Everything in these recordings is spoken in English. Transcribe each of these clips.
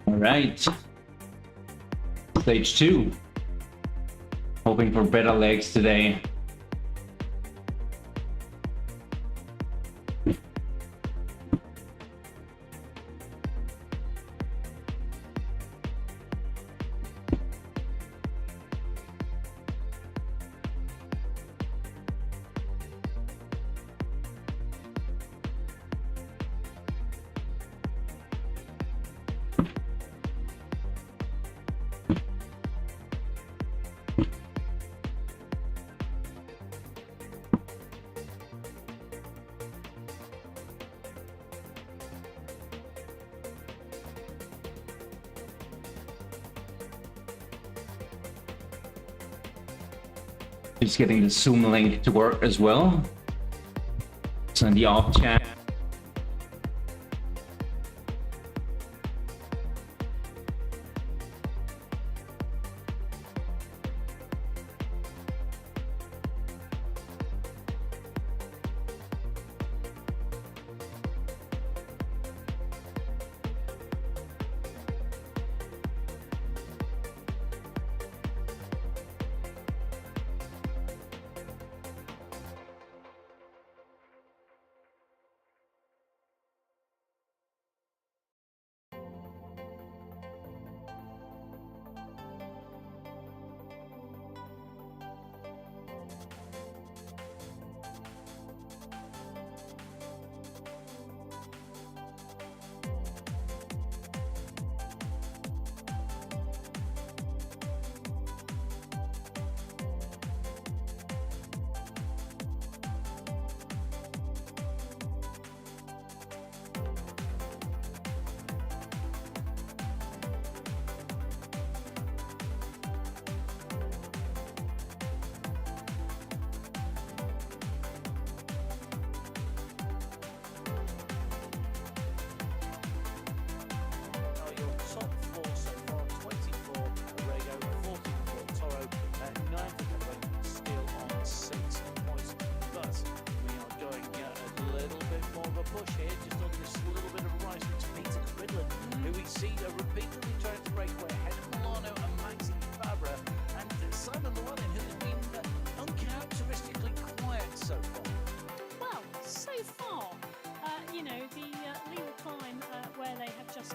All right, stage 2. Hoping for better legs today. Just getting the Zoom link to work as well. So in the off chat.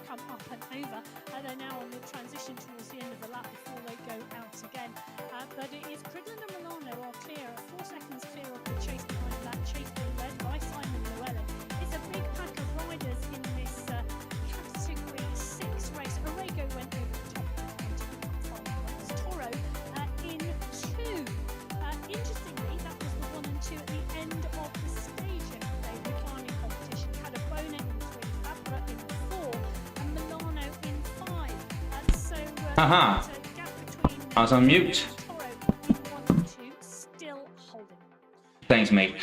Come up and over. They're now on the transition towards the end of the lap before they go out again. But it is Cridland and Milano are clear, 4 seconds clear of the chase behind that. Chase being led by Simon Llewellyn. It's a big pack of riders in this Category 6 race. Orego went over the top of 21 Toro in 2. Interestingly, that was the 1 and 2 at the end of the stage yesterday. The climbing competition had a Bona in 3, Fabra in 4. Haha. I was on mute. Thanks, mate.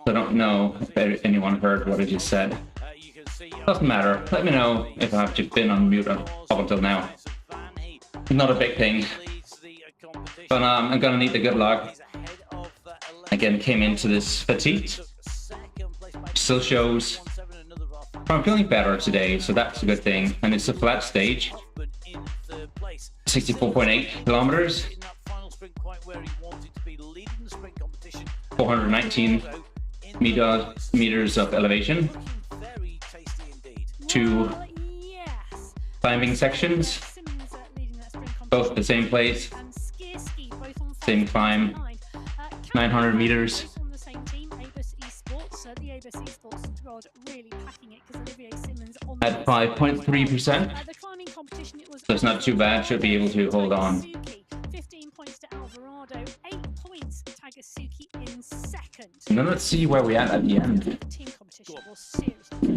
I don't know if anyone heard what I just said. Doesn't matter. Let me know if I've just been on mute up until now. Not a big thing. But I'm gonna need the good luck. Again, came into this fatigued. Still shows. I'm feeling better today, so that's a good thing. And it's a flat stage. 64.8 kilometers. 419 meters of elevation. 2 climbing sections. Both the same place. Same climb. 900 meters. At 5.3%. So it's not too bad, should be able to hold on. 15 points to Alvarado, 8 points to Tagasuki in second. And then let's see where we're at the end. Team competition was seriously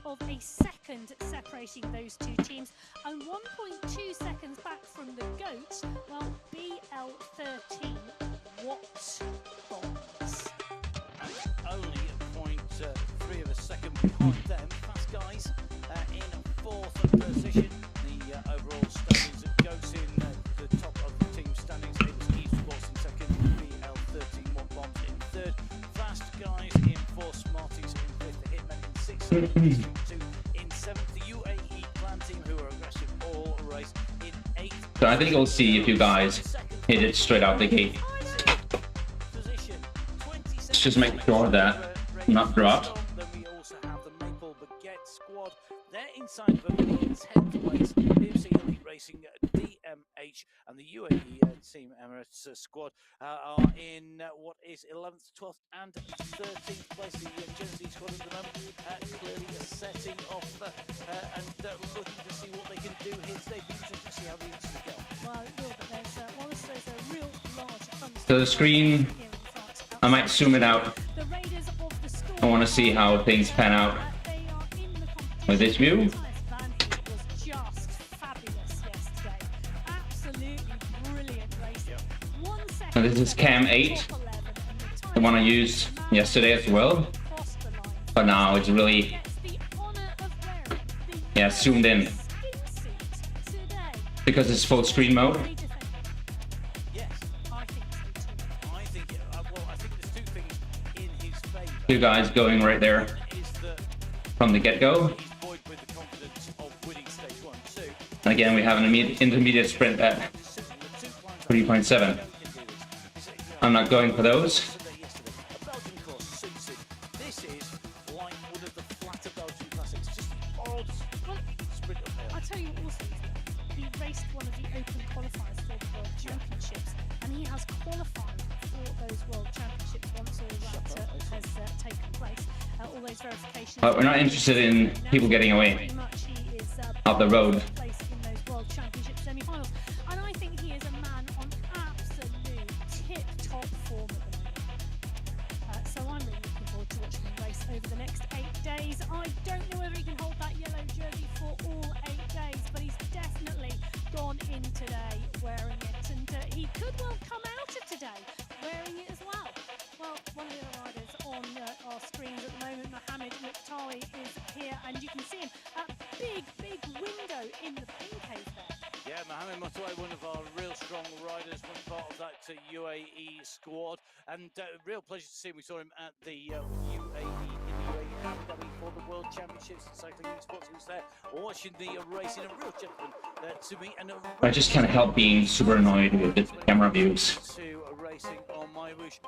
of a second separating those two teams, and 1.2 seconds back from the GOAT. Well, BL13, what bonds? Only 0.3 of a second behind them. Fast guys in fourth position. The overall standings goes in the top of the team standings. It was esports in second, BL13 one bomb in third. Fast guys in fourth, Smarties in fifth, the Hitmen in sixth, two in seventh. The UAE clan team, who are aggressive all race, in eighth. So I think we'll see if you guys hit it straight out the gate. Let's just make sure that not dropped. Then we also have the Maple Baguette squad. They're inside of a in 10th place. MWC Elite Racing, DMH, and the UAE Team Emirates squad are in what is 11th, 12th, and 13th place. The Gen squad at the moment clearly setting off and looking to see what they can do here today. Be interesting to see how the incident go. Well, it will, but there's a real large So the screen, I might zoom it out. The Raiders of the Storm. I want to see how things pan out They are in the competition. with this view. Was just fabulous yesterday. Absolutely brilliant racing. 1 second. So this is cam 8, the one I used yesterday as well. But now it's really, yeah, zoomed in because it's full screen mode. Yes, I think so too. I think there's two things in his favour. Two guys going right there Is that from the get-go. he's buoyed with the confidence of winning stage 1, 2. And again, we have an intermediate sprint at 3.7. I'm not going for those. A Belgian course suits him. This is like one of the flatter Belgian classics, just the odd sprint uphill. I tell you also, he raced one of the open qualifiers for the World Championships, and he has qualified for those World Championships once all that has taken place. All those verifications. But we're not interested in people getting away Pretty much he is off the road. place in those World Championship semi-finals, and I think he is a man on absolute tip-top form at the moment. So I'm really looking forward to watching him race over the next 8 days. I don't know whether he can hold that yellow jersey for all 8 days, but he's definitely gone in today wearing it, and he could well come out of today wearing it as well. Well, one of the other riders on our screens at the moment, Mohammed Mukhtawi, is here, and you can see him. A big window in the pin cave there. Yeah, Mohammed Mukhtawi, one of our real strong riders, one part of that UAE squad, and real pleasure to see him. We saw him at the UAE Abu Dhabi for the World Championships in cycling esports. He was there watching the racing, a real gentleman to me. And I just can't help being super annoyed with the camera views. to racing on MyWhoosh.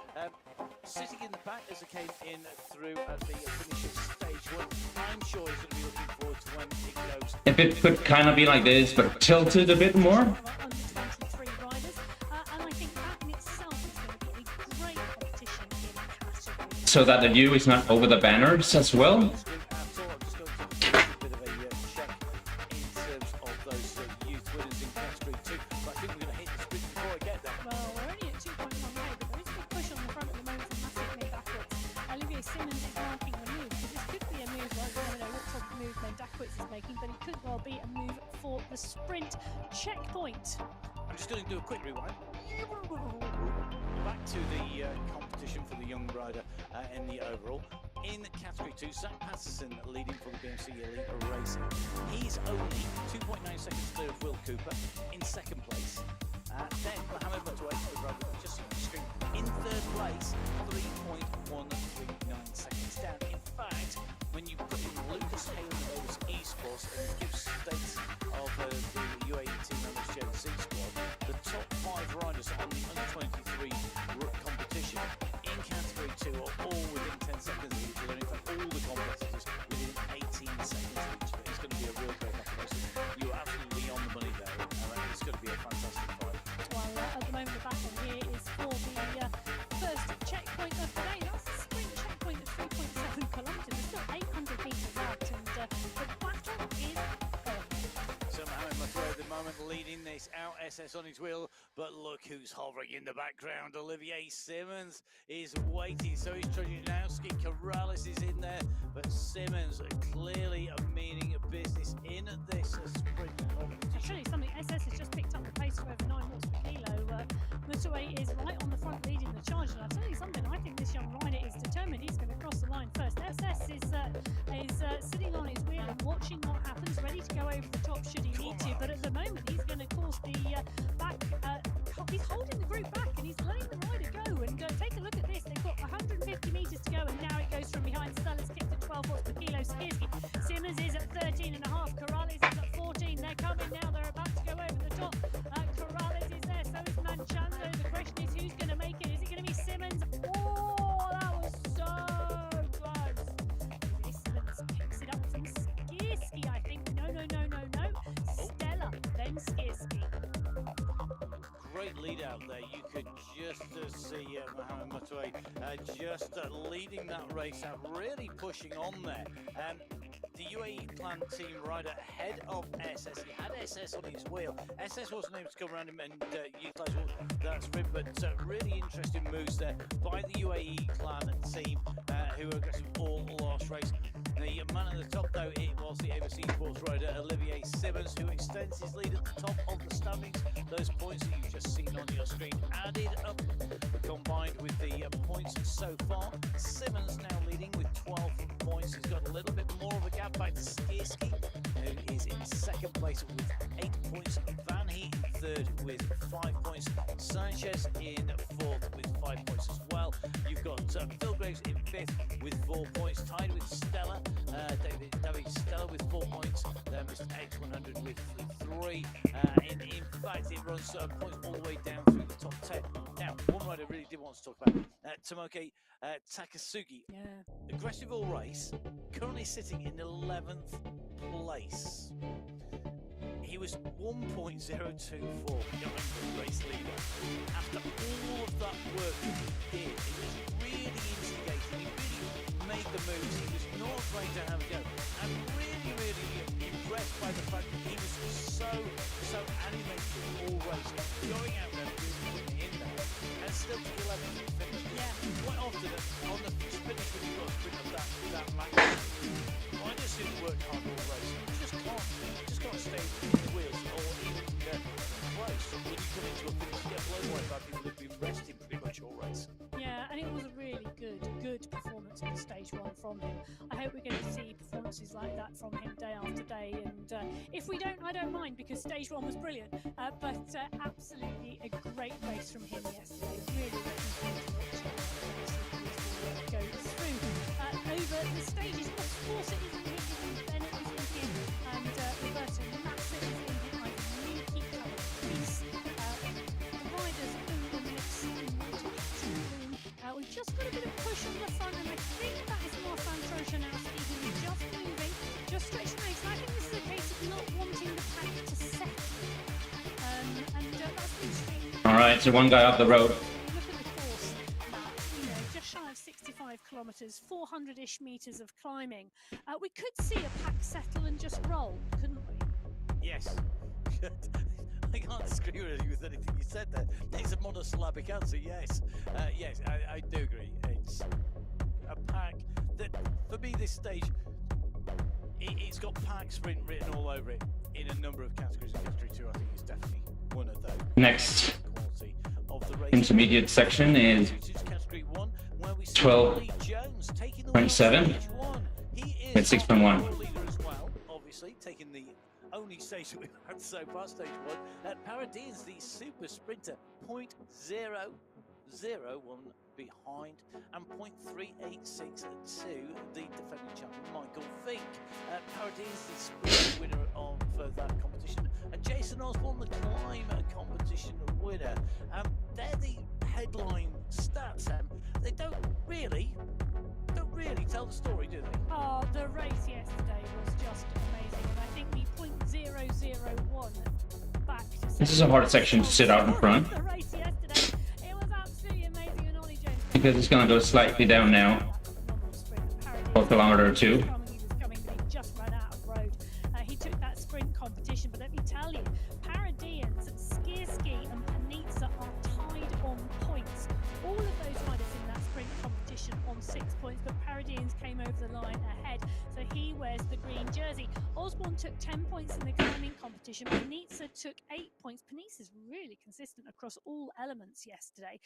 Sitting in the back as it came in through at the finish of stage 1. I'm sure he's going to be looking forward to when it goes. If it could kind of be like this, but tilted a bit more. Under 23 riders, and I think that in itself is going to be a great competition in category. So that the view is not over the banners as well. I'm just going to do a bit of a check in terms of those youth winners in category 2. But I think we're going to hit the sprint before I get there. Well, we're only at 2.1 now, but there is a big push on the front at the moment from Massive made backwards. Olivier Simmons is marking the move, because this could be a move, well, we don't know what sort of move Mendakowicz is making, but it could well be a move for the sprint checkpoint. I'm just going to do a quick rewind. Back to the competition for the young rider in the overall. In category 2, Zach Patterson leading for the BMC Elite Racing. He's only 2.9 seconds clear of Will Cooper in second place. Then Mohammed Mukhtawi, just on the screen, in third place, 3.139 seconds down. In fact, when you put in Lucas Haley Davis esports and give states of the UAE team members JC squad, the top 5 riders on the under-23 competition in category 2 are all within 10 seconds of each other. In fact, all the competitors within 18 seconds of each other. It's going to be a real great competition. You're absolutely on the money there, and it's going to be a fantastic fight. Well, at the moment the battle here is for the first checkpoint of the day. That's a sprint checkpoint of 3.7 kilometres. It's still 800 metres out, and leading this out, SS on his wheel, but look who's hovering in the background. Olivier Simmons is waiting, so is Trojanowski. Corrales is in there, but Simmons clearly meaning business in this sprint competition. I'll show you something. SS has just picked up the pace for over 9 watts per kilo. Mutaway is right on the front leading the charge, and I'll tell you something, I think this young rider is determined he's going to cross the line first. SS is sitting on his wheel and watching what happens, ready to go over the top should he need to, but at the moment he's going to course the back, he's holding the group back and he's letting the rider go, and take a look at this, they've got 150 metres to go, and now it goes from behind. Stella's kicked at 12 watts per kilo. Simmons is at 13.5, Corrales is at 14, they're coming now, they're about to go over the top. Corrales is there, so is Manchando. The question is who's going to make it? Is it going to be Simmons? Oh, that was so close. Simmons picks it up from Skierski, I think. No. Stella, then Skierski. Great lead out there. You could just see Mohamed Mutaway just leading that race out, really pushing on there. The UAE Plan team rider ahead of SS. He had SS on his wheel. SS wasn't able to come around him and utilise that sprint, but really interesting moves there by the UAE Clan team, who are aggressive all last race. The man at the top, though, it was the MWC Sports rider Olivier Simmons, who extends his lead at the top of the standings. Those points that you've just seen on your screen added up, combined with the points so far. Simmons now leading with 12 points. He's got a little bit more of a gap back to Skierski, who is in second place with 8 points. Van Heat in third with 5 points. Sanchez in fourth with 5 points as well. You've got Phil Graves in fifth with 4 points, tied with Stella. David Stella with 4 points. Then Mr. X100 with 3. In fact, it runs points all the way down through the top 10. Now, one rider I really did want to talk about, Tomoki Takasugi. Yeah. Aggressive all race, currently sitting in 11th place. He was 1.024 behind the race leader. After all of that work that he did, he was really instigating, he really made the moves, he was not afraid to have a go. I'm really impressed by the fact that he was so animated all race, going out there and putting in there, and still to 11th and finish. Yeah. Quite often on the finish when you've got a sprint of that magnitude, I just didn't work hard all race. You just can't stay in the wheels or even close. When you come into a finish, you get blown away by people who've been resting pretty much all race. Yeah, and it was a really good performance in the stage one from him. I hope we're going to see performances like that from him day after day, and if we don't, I don't mind, because stage one was brilliant, but absolutely a great race from him yesterday. Really go through over the stages. Of course it is in him, Bennett is in him, and Roberto Massa is in him. I really keep trying to please riders in the mix in we've just got a bit of push on the front, and I think that is Marfan Trojanowski, who is just moving, just stretching the race. And I think this is a case of not wanting the pack to settle. And that's the extreme. All right, so one guy off the road. Look at the course, just shy of 65 kilometres, 400-ish metres of climbing. We could see a pack settle and just roll, couldn't we? Yes. I can't disagree with anything you said there. It's a monosyllabic answer, yes. Yes, I do agree. It's a pack that, for me, this stage, it's got pack sprint written all over it in a number of categories. And category 2, I think, is definitely one of those. Next of the race. intermediate section is 12.7 at 6.1. Well, obviously, taking the only stage that we've had so far, stage 1. Paradis, the super sprinter, 0.001 behind, and 0.386 to the defending champion Michael Fink. Paradis, the sprint winner of that competition, and Jason Osborne, the climb competition winner. They're the headline stats. They don't really tell the story, do they? Oh, the race yesterday was just amazing, and I think the 0.001 back to This is a hard section to sit out in front, the race yesterday. It was absolutely amazing, and Ollie Jones because it's going to go slightly down now, for a kilometer or two. He was coming, but he just ran out of road. he took that sprint competition. But let me tell you, Paradeans, Skierski and Panizza are tied on points. All of those riders in that sprint competition on 6 points, but Paradeans came over the line ahead, so he wears the green jersey. Osborne took 10 points in the climbing competition. Panizza took 8 points. Panizza's really consistent across all elements yesterday.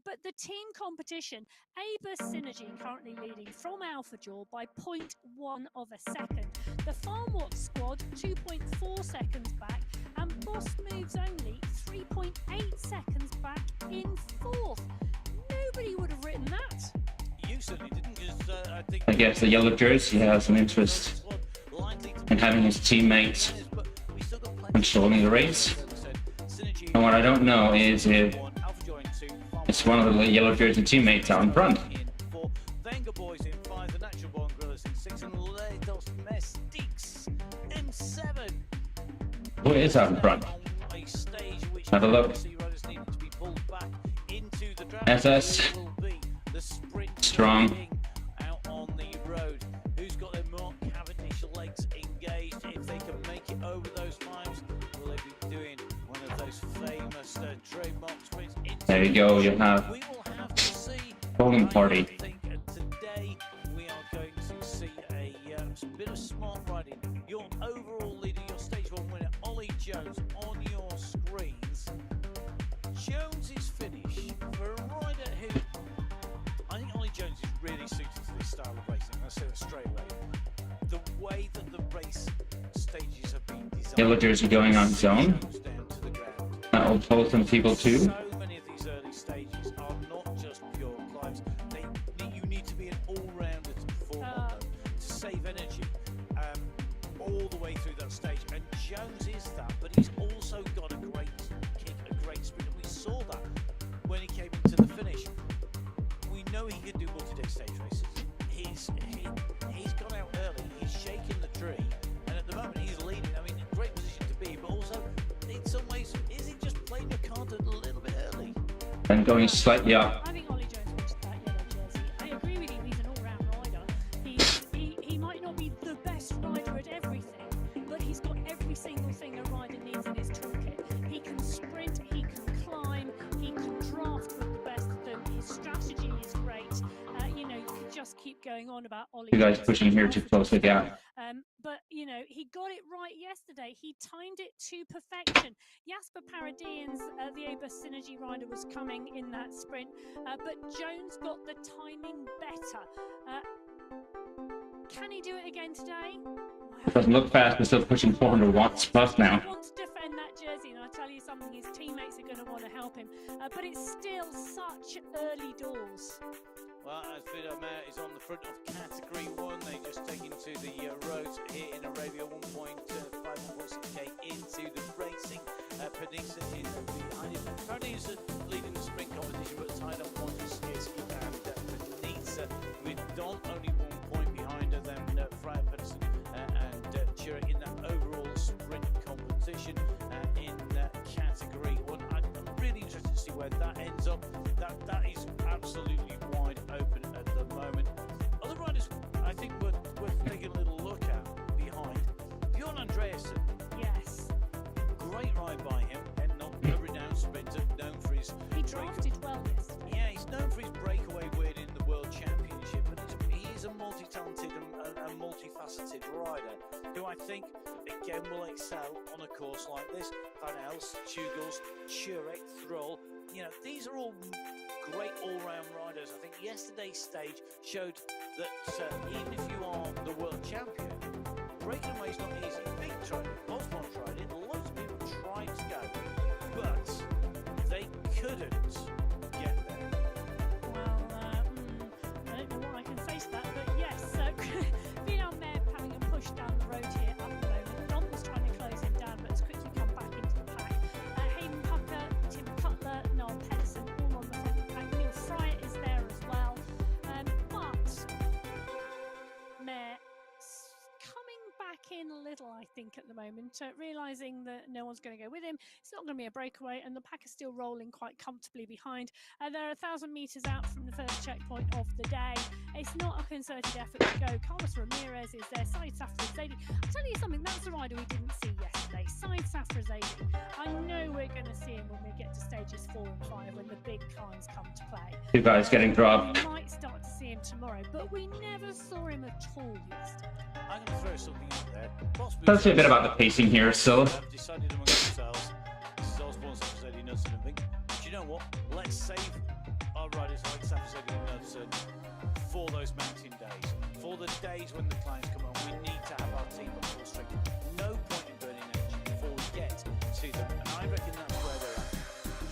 But the team competition, Aber Synergy currently leading from AlphaJaw by 0.1 of a second. The FarmWatch squad 2.4 seconds back, and Boss Moves only 3.8 seconds back in fourth. Nobody would have written that. You certainly didn't, because I think... I guess the yellow jersey has an interest in having his teammates controlling the race. And what I don't know is if it's one of the yellow jersey teammates out in front. Venga Boys in 5, the Natural Born Gorillas in 6, and Ledos Mestiques in 7. Who is out in front? Have a look. SS. Strong. Out on the road. Who's got their Mark Cavendish legs engaged? If they can make it over those times, will they be doing one of those famous trademark sprints? There you go. You have We will have to see. bowling party. I think today we are going to see a bit of smart riding. Your overall leader, your stage 1 winner, Ollie Jones, on your screens. Jones's finish for a rider who, I think Ollie Jones is really suited to this style of racing. I'll say it straight away. The way that the race stages have been designed. Yellow jersey going on his own. That will pull some people too. So many of these early stages are not just pure climbs. You need to be an all-rounder to perform on them, to save energy all the way through that stage. And Jones is that, but he's also got a great kick, a great sprint. And we saw that when he came into the finish. We know he can do multi-day stage races. He's gone out early. He's shaking the tree, and at the moment he's leading. I mean, in a great position to be, but also in some ways, is he just playing your card a little bit early? And going slightly up. I think Ollie Jones wanted that yellow jersey. I agree with you, he's an all-round rider. He might not be the best rider at everything, but he's got every single thing a rider needs in his toolkit. He can sprint, he can climb, he can draft with the best of them. His strategy is great. You could just keep going on about Ollie. You guys Jones. pushing here to close the gap. But he got it right yesterday. He timed it to perfection. Jasper Paradeans, the Aber Synergy rider, was coming in that sprint, but Jones got the timing better. Can he do it again today? Doesn't look fast, but still pushing 400 watts plus now. He wants to defend that jersey, and I tell you something, his teammates are going to want to help him. But it's still such early doors. Well, as Vidomare is on the front of Category 1, they just taken to the roads here in Arabia, 1.5-1.6k into the racing. Panizza is behind him. Paradeans are leading the sprint competition, but tied up one is Skierski and Panizza, with Don only 1 point behind her than Freya Pedersen and Chira in that overall sprint competition in Category 1. I'm really interested to see where that ends up. That is absolutely wide open at the moment. Other riders, I think, worth taking a little look at behind. Bjorn Andreasen. Yes. Great ride by him, and not a renowned sprinter, known for his... He drafted well yesterday. Yeah, he's known for his breakaway win in the World Championship, but he is a multi-talented and multifaceted rider who I think, again, will excel on a course like this. Van Els, Tugels, Turek, Thrall, these are all great all-round riders. I think yesterday's stage showed that even if you are the world champion, breaking away is not easy. Big tried it, Osborne tried it, loads of people tried to go, but they couldn't get there. Well, I don't know what I can say to that, but yes, Vidal Meb having a push down the road here at the moment. Don was trying to close him down, but has quickly come back into the pack. Hayden Pucker, Tim Cutler, Noel Pedersen all on the front of the pack. Neil Fryer is there as well. But Meh coming back in a little, I think, at the moment, realising that no one's going to go with him. It's not going to be a breakaway, and the pack is still rolling quite comfortably behind. They're 1,000 metres out from the first checkpoint of the day. It's not a concerted effort to go. Carlos Ramirez is there. Saeed Safri Zaidi. I'll tell you something, that's a rider we didn't see yesterday, Said Safrazadi. I know we're going to see him when we get to stages 4 and 5 when the big cars come to play. Two guys getting dropped. We might start to see him tomorrow, but we never saw him at all yesterday. I'm going to throw something out there. Let's say a bit about the pacing here. So Have decided among themselves, this is Osborne, Safrazadi, Knudsen and Vink. Do you know what? Let's save our riders like Safrazadi and Knudsen for those mountain days. For the days when the clients come on, we need to have our team at full strength. No point in burning energy before we get to them. And I reckon that's where they're at.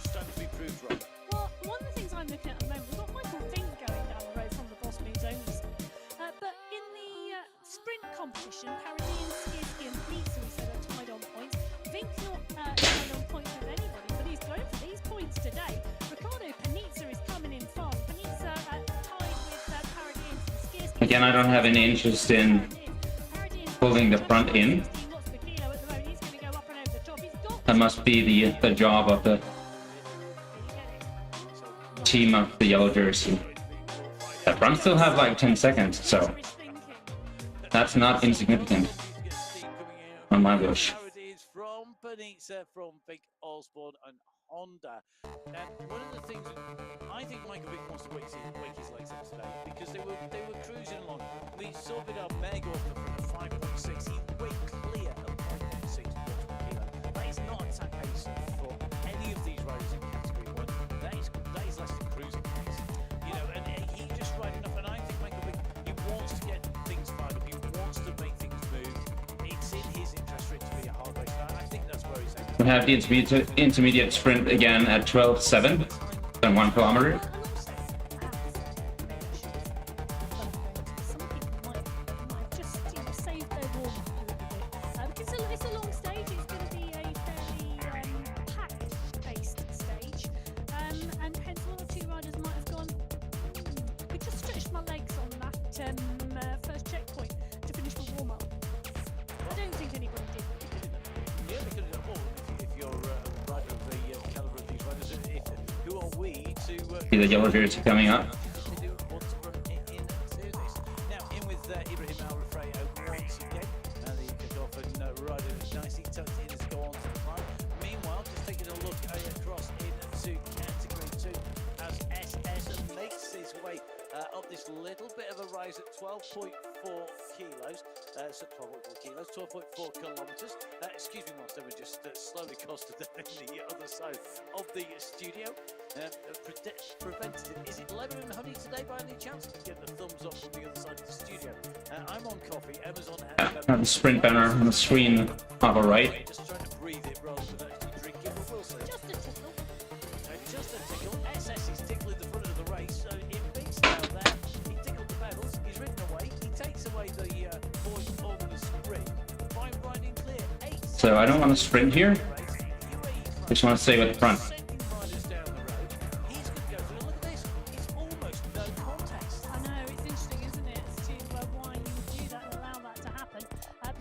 Just don't be proved wrong. Well, one of the things I'm looking at the moment, we've got Michael Vink going down the road from the Boss Moves only side. But in the sprint competition, Paradine, Skierski and Pizza, we said, are tied on points. Vink not tied on points with anybody, but he's going for these points today. Ricardo Panizza is coming in fast. Panizza tied with Paradine and Skierski. again, I don't have any interest in pulling the front in. That must be the job of the team of the yellow jersey. The front still have like 10 seconds, so that's not insignificant on MyWhoosh. From Panizza, from Big Osborne and Honda. And one of the things I think Michael Vick wants to wake his legs up today because they were cruising along. We saw Vidal Meg off the front of 5.6. He went clear of 5.6 kilo. That is not attack pace for any of these riders in category 1. That is less than cruising pace. You know, and he just riding up. And I think Michael Vick, he wants to get things fired up. He wants to make things move. It's in his interest for it to be a hard race. I think that's where he's at. We have the intermediate sprint again at 12:07, than 1 kilometer. Some people might just save their warm up a little bit. Because it's a long stage, it's going to be a fairly packed-paced stage. And hence one or two riders might have gone, we just stretched my legs on that first checkpoint to finish the warm up. I don't think anybody did. Yeah, they could have done more. If you're a rider of the caliber of these riders, who are we to See the yellow jersey coming up. to do what's into this? Now, in with Ibrahim Al Rafrayo once again. The kick-off and rider nicely tucked in as go on to the climb. Meanwhile, just taking a look across into category 2 as SS makes his way up this little bit of a rise at 12.4 kilos. So 12.4 kilos, 12.4 kilometers. Excuse me, whilst I was just slowly costed down the other side of the studio. Preventative. Is it lemon and honey today by any chance? I get the thumbs up from the other side of the studio. I'm on coffee, Emma's on Have the sprint banner on the screen on the right. Just trying to breathe it rather than actually drink it, but we'll see. Just a tickle. Just a tickle. SS is tickling the front of the race, so it beats down there. He tickled the pedals, he's ridden away, he takes away the points on the sprint. By riding clear, 8 So I don't want to sprint here. Just want to stay with the front. riders down the road. He's going to go through. Look at this. It's almost no contest. I know, it's interesting, isn't it, as to why you would do that and allow that to happen.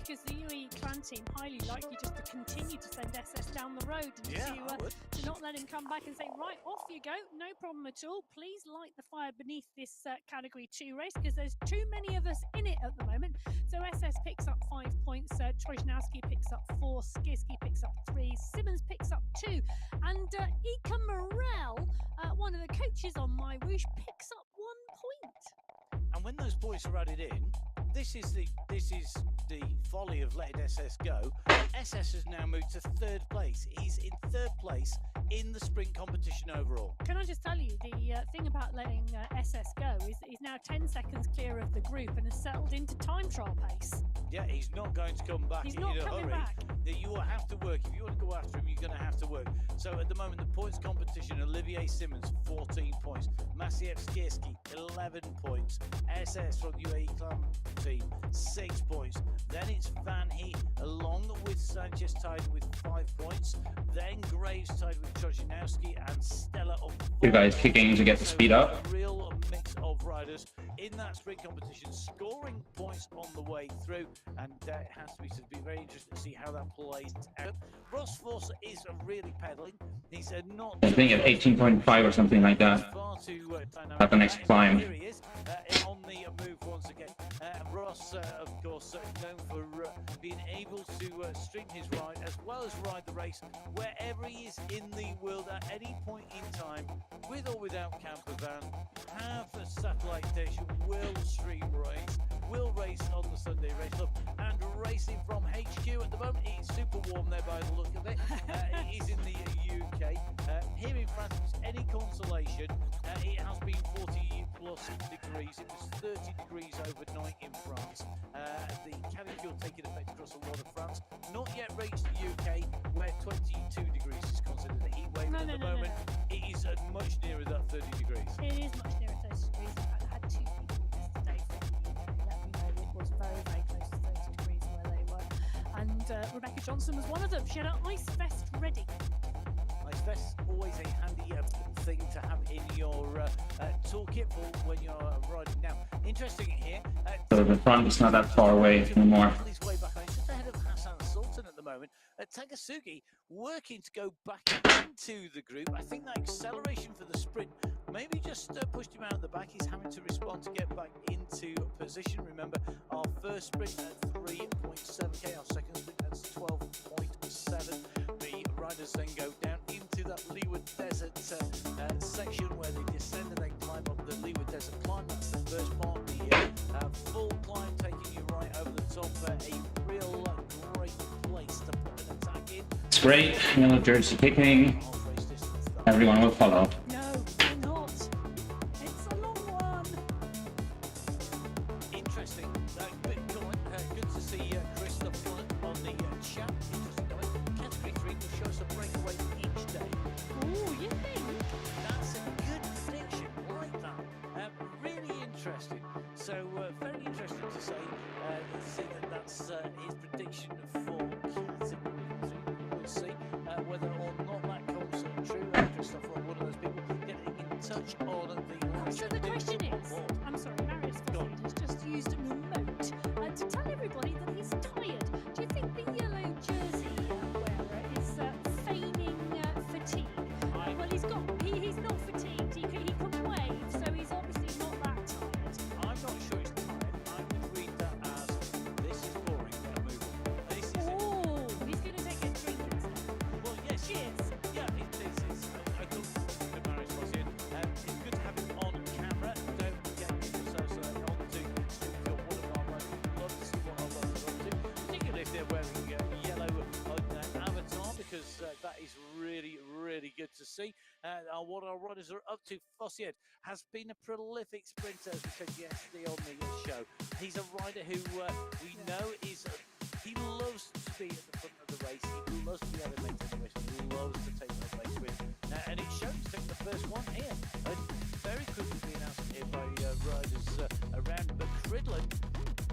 Because the UAE clan team highly likely just to continue to send SS down the road and Yeah, I would. to not let him come back and say, right, off you go, no problem at all. Please light the fire beneath this category 2 race because there's too many of us in it at the moment. So SS picks up 5 points, Trojnowski picks up 4, Skierski picks up 3, Simmons picks up 2, and Ika Morel, one of the coaches on MyWhoosh, picks up 1 point. And when those points are added in, this is the folly of letting SS go. SS has now moved to 3rd place. He's in 3rd place in the sprint competition overall. Can I just tell you, the thing about letting SS go is that he's now 10 seconds clear of the group and has settled into time trial pace. Yeah, he's not going to come back He's in not a coming hurry. back. You will have to work. If you want to go after him, you're going to have to work. So at the moment, the points competition, Olivier Simmons, 14 points. Maciej Skierski, 11 points. SS from UAE Clan team, 6 points. Then it's Van Heat, along with Sanchez tied with 5 points. then Graves tied with Trojinowski and Stella on You guys kicking to get the speed up. Real mix of riders in that sprint competition, scoring points on the way through, and it has to be very interesting to see how that plays out. Ross Forster is really pedaling. He's not. I think at 18.5 or something like that. Far too dynamic. At the next climb. Here he is on the move once again. Ross, of course, known for being able to string his ride as well as ride the race wherever he is in the world at any point in time, with or without camper van. Have a satellite dish, will stream race, will race on the Sunday Race Club, and racing from HQ at the moment. It's super warm there by the look of it. It is in the UK. Here in France, if it's any consolation, it has been 40 plus degrees. It was 30 degrees overnight in France. The cabin fuel taking effect across a lot of France. Not yet reached the UK, where 22 degrees is considered a heat wave. At the moment, it is much nearer that 30 degrees. It is much nearer 30 degrees. In fact, I had 2 people yesterday from the UK let me know it was very, very close to 30 degrees where they were. And Rebecca Johnson was one of them. She had an ice vest ready. Ice vest, always a handy thing to have in your toolkit for when you're riding. Now, interesting here. So the front is not that far away anymore. His way back, just ahead of Hassan Sultan at the moment. Takasugi working to go back into the group. I think that acceleration for the sprint maybe just pushed him out the back. He's having to respond to get back into position. Remember, our first sprint at 3.7k, our second sprint at 12.7. The riders then go down into that Leeward Desert section where they descend and then climb up the Leeward Desert climb. That's the first part, the full climb taking you right over the top. A real great place to put an attack in. It's great. Yellow jersey kicking. Everyone will follow. No, they're not. It's a long one. Interesting. Good to see Christoph Fullen on the chat. Interesting comment. Category 3 will show us a breakaway each day. Oh, you think? That's a good prediction, like that. Really interesting. So very interesting to say that that's his prediction for category 3. We'll see whether or not that comes true. Christoph, one of those people getting in touch on the. So the question is, I'm sorry, Marius Fossett has just used a remote to tell everybody that he's tired. Do you think the yellow jersey wearer is feigning fatigue? Well, he's not fatigued. He can wave, so he's obviously not that tired. I'm not sure he's tired. I would read that as this is boring. Move on. This is it. Oh, he's going to take a drink instead. Well, yes, Cheers. Yeah, it is. I thought good Marius Fossett. It's good to have him on camera. Don't get yourselves on to one of our riders. Love to see what our riders are up to, particularly if they're wearing yellow on avatar, because that is really, really good to see. What our riders are up to. Fossett has been a prolific sprinter, as we said yesterday on the show. He's a rider who we know is. He loves to be at the front of the race. He loves to be able to maintain the race. He loves to take the race win. And it shows. Take the first one here. And very quickly being announced here by riders around. But Cridland,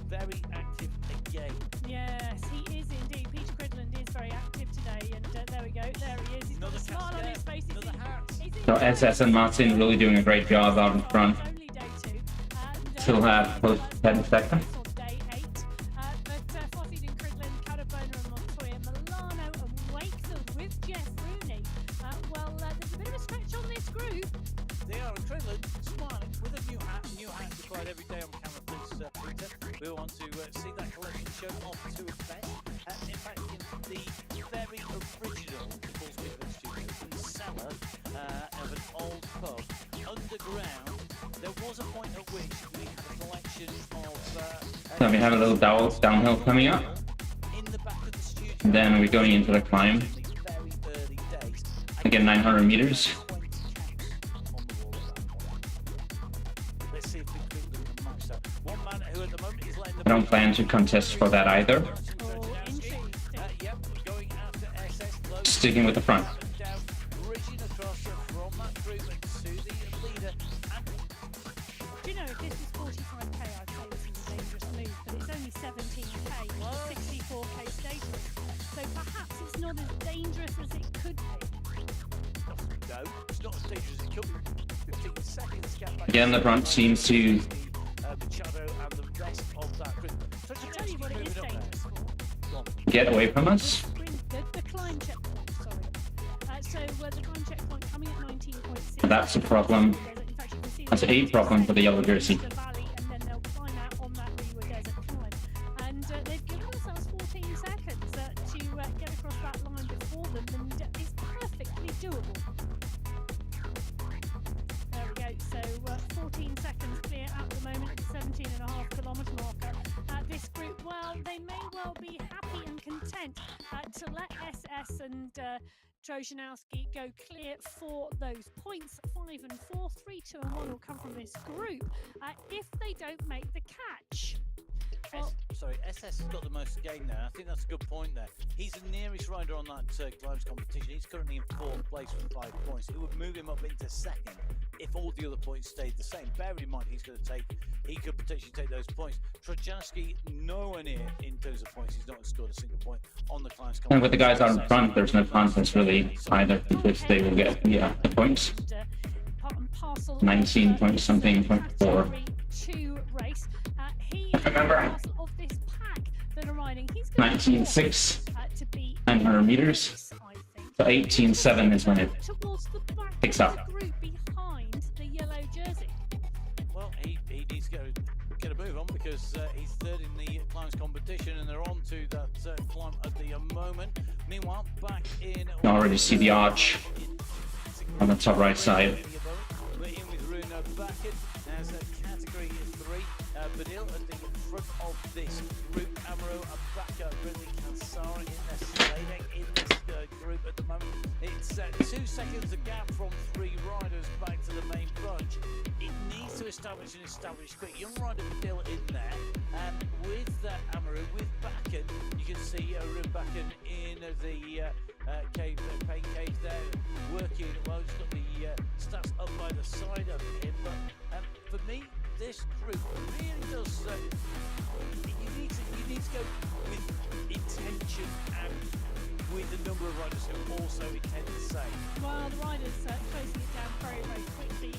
very active again. Yes, he is indeed. Peter Cridland is very active today, and there we go. There he is. He's got a smile on his face. Another hat. So SS and Martin really doing a great job out in front. Only day 2. And, Still have close to 10 seconds. on day 8. But Fossett and Cridland, Cadabona and Montoya, Milano and Wakefield with Jeff Rooney. There's a bit of a stretch on this group. They are Cridland smiling with a new hat. New hat required every day on camera, please, Peter. We want to see that collection shown off to effect. In fact, in the very original Full Speed Studio, the cellar of an old pub underground, there was a point at which we had a collection of. So we have a little downhill coming up. In the back of the studio. And then we're going into the climb. In the very early days. Again, 900 meters. 20 caps on the wall at that point. Let's see if we can match that. One man who at the moment is letting the. I don't plan to contest for that either. Oh, interesting. Yep, going after SS. Sticking with the front. Down, bridging across from that group to the leader. And Do you know, if this was 45k, I'd say this is a dangerous move, but it's only 17k, 64k status. So perhaps it's not not as dangerous as it could be. No, it's not as dangerous as it could be. 15 seconds gap back. Again, the front seems to Machado and the rest of that group. So I'll tell you what it is dangerous for. Go on. get away from us. The climb checkpoint, sorry. So the climb checkpoint coming at 19.6. That's a problem. In fact, you can see That's a problem for the yellow jersey. the valley, and then they'll climb out on that Leeward Desert climb. And they've given themselves 14 seconds to get across that line before them, and it's perfectly doable. There we go. So 14 seconds clear at the moment at the 17.5 kilometre marker. This group, well, they may well be happy and content to let SS and Trojanowski go clear for those points. 5 and 4, 3, 2 and 1 will come from this group if they don't make the catch. Well, SS has got the most to gain there. I think that's a good point there. He's the nearest rider on that climbs competition. He's currently in 4th place with 5 points. It would move him up into 2nd if all the other points stayed the same. Bear in mind, he could potentially take those points. Trojanowski, nowhere near in terms of points. He's not scored a single point on the climbs competition. And with the guys out in front, there's no contest really either, because they will get the points. Part and parcel 19 point something, point 4. Two race. He Remember. is part of this pack that are riding. He's going 19.6 to be 900 meters. I think. So 18.7 is when it Towards the back picks of up. the group behind the yellow jersey. Well, he needs to get a move on because he's 3rd in the climbs competition and they're on to that climb at the moment. Meanwhile, back in... You can already see the arch on the top right side. We're in with Runa Bakken as category 3. Badil at the front of this group. Amaro, Abaka, Ridley, Kansara in the sliding in this group at the moment. It's 2 seconds a gap from 3 riders back to the main bunch. It needs to establish quick. Young rider Badil in there. And with Amaro, with Bakken, you can see Bakken in the pain cave there, working well. He's got the stats up by the side of him. But for me, this group really does. You need to go with intention and with the number of riders who also intend to say. Well, the riders closing it down very, very quickly.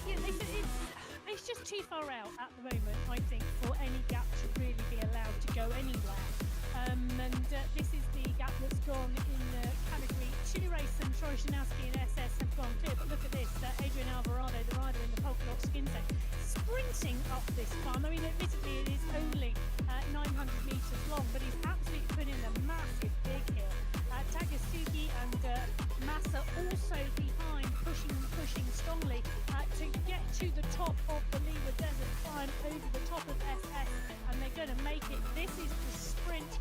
It's just too far out at the moment, I think, for any gap to really be allowed to go anywhere. And this is the gap that's gone in the category 2 race, and Trojanowski and SS have gone clear. But look at this, Adrian Alvarado, the rider in the polka dot skin set, sprinting up this climb. I mean, admittedly, it is only 900 metres long, but he's absolutely put in a massive big hill. Tagasugi and Massa also behind, pushing strongly to get to the top of the Leeward Desert climb over the top of SS, and they're going to make it. This is the sprint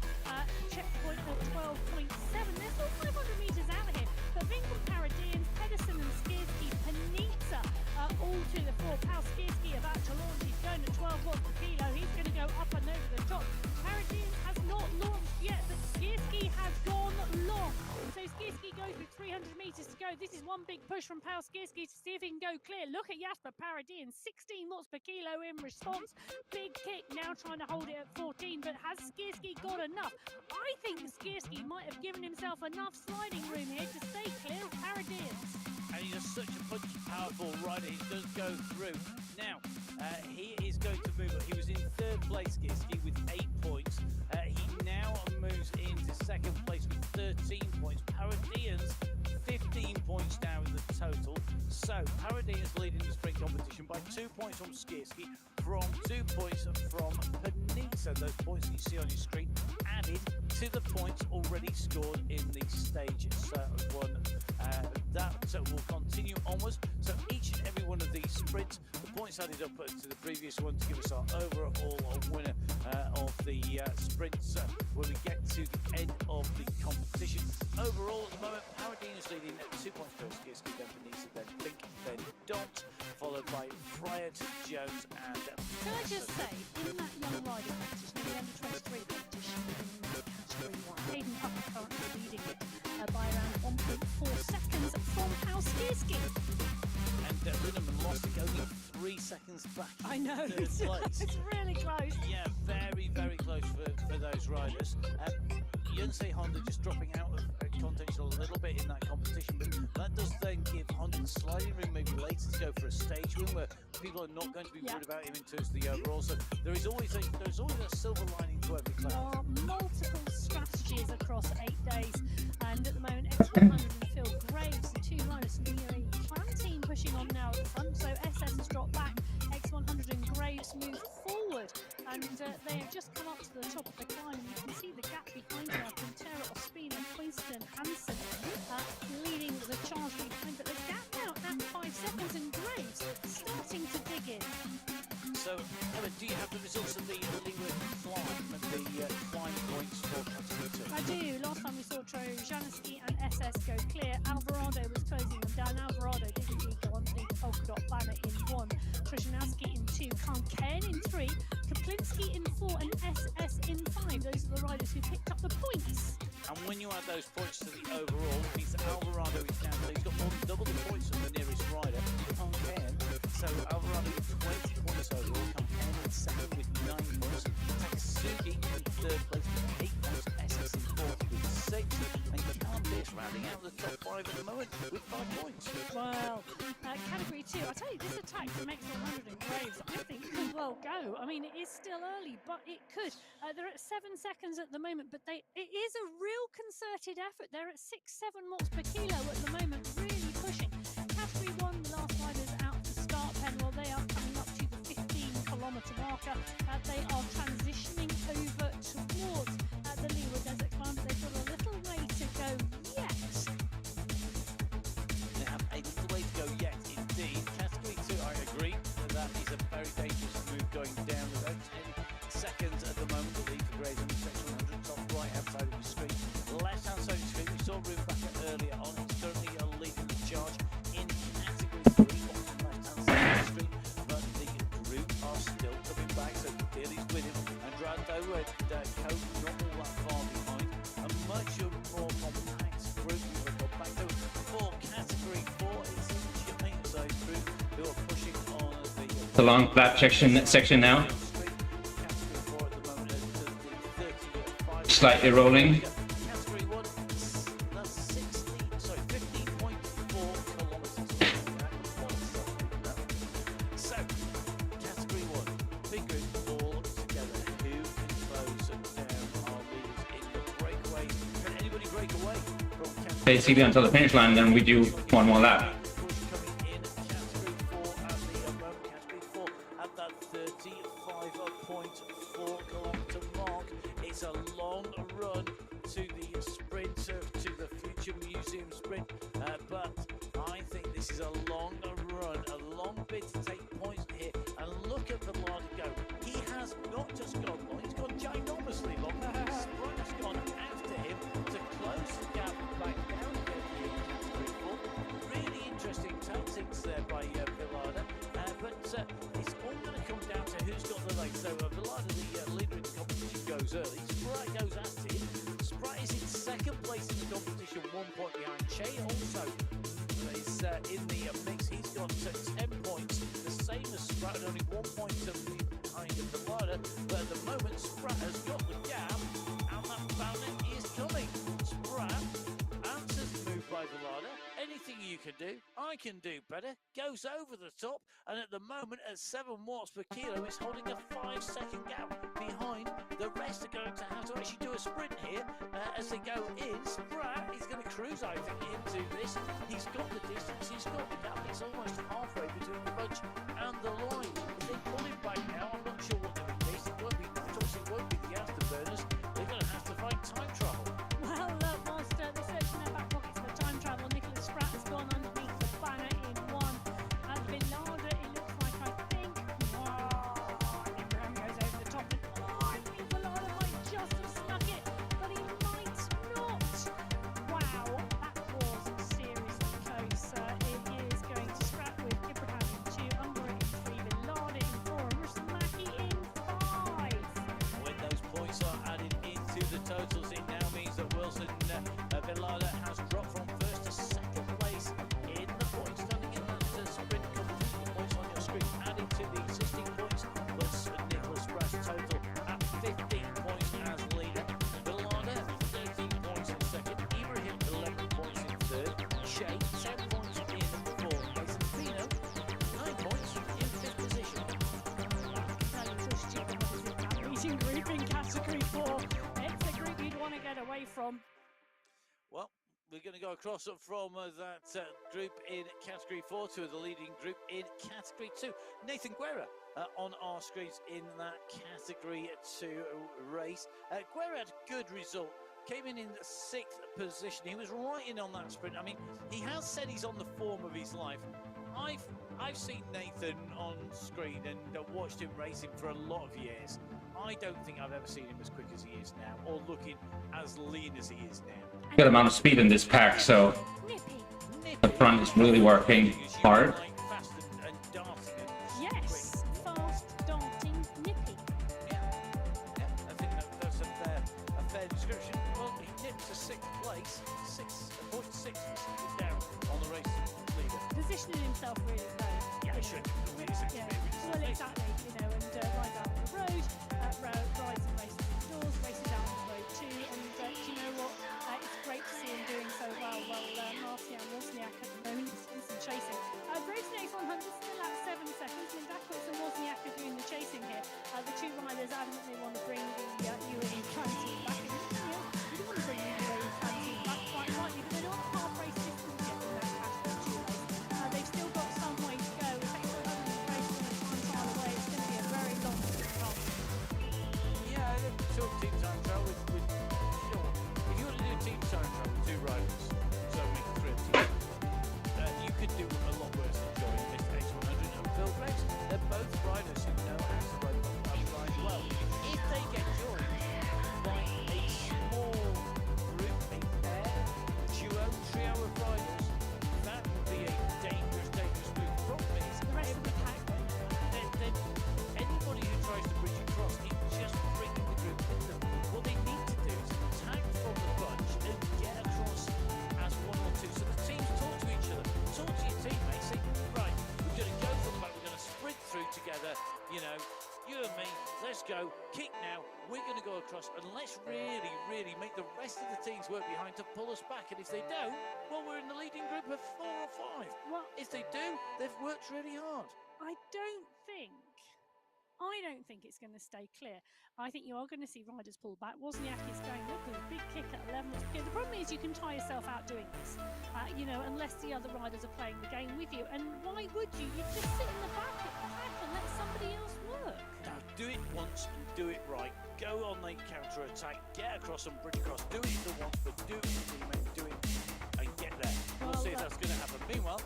checkpoint at 12.7. They're still 500 metres out of here, but Vinkel, Paradians, Pedersen and Skierski, Panizza all to the fore. Pal Skierski about to launch. He's going at 12 watts per kilo. He's going to go up and over the top. Paradians has not launched yet, but Skierski has gone long. So Skierski goes with 300 metres to go. This is one big push from Pal Skierski to see if he can go clear. Look at Jasper Paradian, 16 watts per kilo in response. Big kick, now trying to hold it at 14, but has Skierski got enough? I think Skierski might have given himself enough sliding room here to stay clear of Paradians. And he's just such a punchy, powerful rider. He does go through. Now, he is going to move. He was in 3rd place, Skierski, with 8 points. He now moves into 2nd place with 13 points. Paradians, 15 points now in the total. So, Paradians leading the sprint competition by 2 points from Skierski, from 2 points from Panizza. Those points that you see on your screen added to the points already scored in the stage 1. That will continue onwards. So each and every one of these sprints, the points added up to the previous one to give us our overall winner of the sprints when we get to the end of the competition. Overall, at the moment, Paradine is leading at 2 points first, Skierski, then Panizza, then Fink, then Dont, followed by Fryer to Jones and... Can I just say, in that young rider competition, the under-23 competition in category 1, Hayden Hucker currently leading it by around 1.4 seconds from Pal Skierski. And Linneman lost it only 3 seconds back. I know, Third it's place. really close. Yeah, very, very close for those riders. Yonsei Honda just dropping out of contention a little bit in that competition, but that does then give Honda the sliding room maybe later to go for a stage win where people are not going to be worried about him in terms of the overall. So there's always a silver lining to every There cloud. are multiple strategies across 8 days, and at the moment X100 and Phil Graves, the two riders from the Clan team, pushing on now at the front. So SS has dropped back, X100 and Graves move forward, and they have just come up to the top of the climb, and you can see the gap behind now. Quintero, Ospina, Quinston, Hansen leading the charge behind, but the gap now at 5 seconds, and Graves starting to dig in. So, Emma, do you have the results of the Leeward climb and the climb points for category 2? I do. Last time we saw Trojanski and SS go clear. Alvarado was closing them down. Alvarado did indeed go on the polka dot banner in 1. Trojanski in 2. Kanken in 3. Kaplinski in 4. And SS in 5. Those are the riders who picked up the points. And when you add those points to the overall, it means that Alvarado is down. He's got more than double the points of the nearest rider, Kanken. So Alvarado with 20 points overall. Kanken in 2nd with 9 points. Takasugi in 3rd place with 8 points. SS in 4th with 6. And Callum Pierce rounding out the top 5 at the moment with 5 points. Well, category 2. I tell you, this attack from X100 and Graves, I think could well go. I mean, it is still early, but it could. They're at 7 seconds at the moment, but it is a real concerted effort. They're at 6-7 watts per kilo at the moment, really pushing. Category 1, the last riders out to start pen. Well, they are coming up to the 15-kilometre marker. They are transitioning over towards the Leeward Desert Climb, but they've got a little way to go yet. They have a little way to go yet, indeed. Category 2, I agree. That is a very dangerous move going down. About 10 seconds at the moment. The lead for Graves on the section 100, top right hand side of the screen. Left hand side of the screen, we saw room back earlier on. It's currently leading the charge in category 3, bottom left hand side of the screen. But the group are still coming back, so Daly's with him. And Drando and Cope not all that far behind. A much more compact group who have got back to for category 4. It's a giant size group who are pushing on The long flat section now. Slightly rolling. Category 1, that's 15.4 kilometers. So, category 1, big group all together. Who can close down our leaders in the breakaway? Can anybody break away from category Basically until the finish line, then we do one more lap. push coming in category 4 at the moment? Category 4 at that 35.4 kilometer mark. It's a long run to the sprint, to the future museum sprint, but I think this is a long run, a long bit to take points here. And look at the Villard go. He has not just gone long, he's gone ginormously long. Sprint has gone after him to close the gap back down again here in category 4. Really interesting tactics there by Villard, but it's all going to come down to who's got the lead. So Villard, the leader in the competition, goes early. Spratt goes after him. Spratt is in 2nd place in the competition, 1 point behind. Che also is in the mix. He's got 10 points, the same as Spratt, only 1 point behind Villard. But at the moment, Spratt has got the gap, and that fountain is coming. Spratt answers the move by Villard. Anything you can do, I can do better. Goes over the top, and at the moment, at 7 watts per kilo, is holding a 5-second gap behind. The rest are going to have to actually do a sprint here as they go in. Spratt is going to cruise, I think, into this. He's got the distance, he's got the gap. It's almost halfway between the bunch and the line. If they pull him back now, I'm not sure what they're going to do. It won't be, obviously, it won't be the afterburners. They're going to have to find time travel. Well, whilst they're searching their back pockets for time travel, Nicholas Spratt has gone underneath the banner in 1. And Villard, it looks like, I think, Abraham goes over the top. I think Villard might just have snuck it, but he might not. Wow, that was seriously close. It is going to Spratt with Abraham in 2, Umbra in 3, Villard in 4, and Rustamaki in 5. When those points are added into the totals, it now means that Wilson Villard has dropped from 1st to 2nd place in the points standing in that sprint competition. The points on your screen added to the existing points, puts Nicholas Spratt's total at 15 points as leader. Villard 4. It's a group you'd want to get away from. Well, we're going to go across from that group in Category 4 to the leading group in Category 2. Nathan Guerra on our screens in that Category 2 race. Guerra had a good result. Came in 6th position. He was right in on that sprint. I mean, he has said he's on the form of his life. I've seen Nathan on screen and watched him racing for a lot of years. I don't think I've ever seen him as quick as he is now, or looking as lean as he is now. Good amount of speed in this pack, so the front is really working hard. Fast and darting. Yes, fast, darting, nippy. Yeah, I think that's a fair description. Well, he nipped to 6th place, 6.6 down on the race leader. Positioning himself really well. Yeah, he should. Yeah, well, exactly, you know, and rides out on the road, rides and races indoors, races out on the road too, and you know what, it's great to see him doing so well. Well, Marcian Wozniak at the moment is some chasing. Graves next 100, still at 7 seconds, and Dakowitz and Wozniak are doing the chasing here. The two riders adamantly want to bring the UAE clan team back. And, you know, you don't want to bring the UAE clan team back quite rightly, but they're not half race distance yet in that category 2 race. They've still got some way to go. If they still haven't raced on a time trial away, it's going to be a very long time. Yeah, short team time trial with sure. If you want to do a team time trial with 2 riders, so make it 3 teams, you could do a lot worse than joining Mr. X100 and Phil Graves. They're both riders who know how to ride well. If they get joined by a small group, a pair, duo, trio of riders, that would be a dangerous group. Problem is, The rest of the pack won't know. then anybody who tries to bridge across, it just bringing the group with them. What they need to do is attack from the bunch and get across as 1 or 2. So the teams talk to each other, talk to your teammates, say, right, we're going to go from the back, we're going to sprint through together, you know, you and me, let's go, kick now, we're going to go across, and let's really make the rest of the teams work behind to pull us back. And if they don't, well, we're in the leading group of 4 or 5. Well, If they do, they've worked really hard. I don't think it's going to stay clear. I think you are going to see riders pull back. Wozniak is going, look, there's a big kick at 11. The problem is you can tie yourself out doing this, you know, unless the other riders are playing the game with you. And why would you? You just sit in the back at the pack and let somebody else work. Now, do it once and do it right. Go on the counter attack, get across and bridge across. Do it the once, but do it with the teammate, do it and get there. We'll see if that's going to happen. Meanwhile,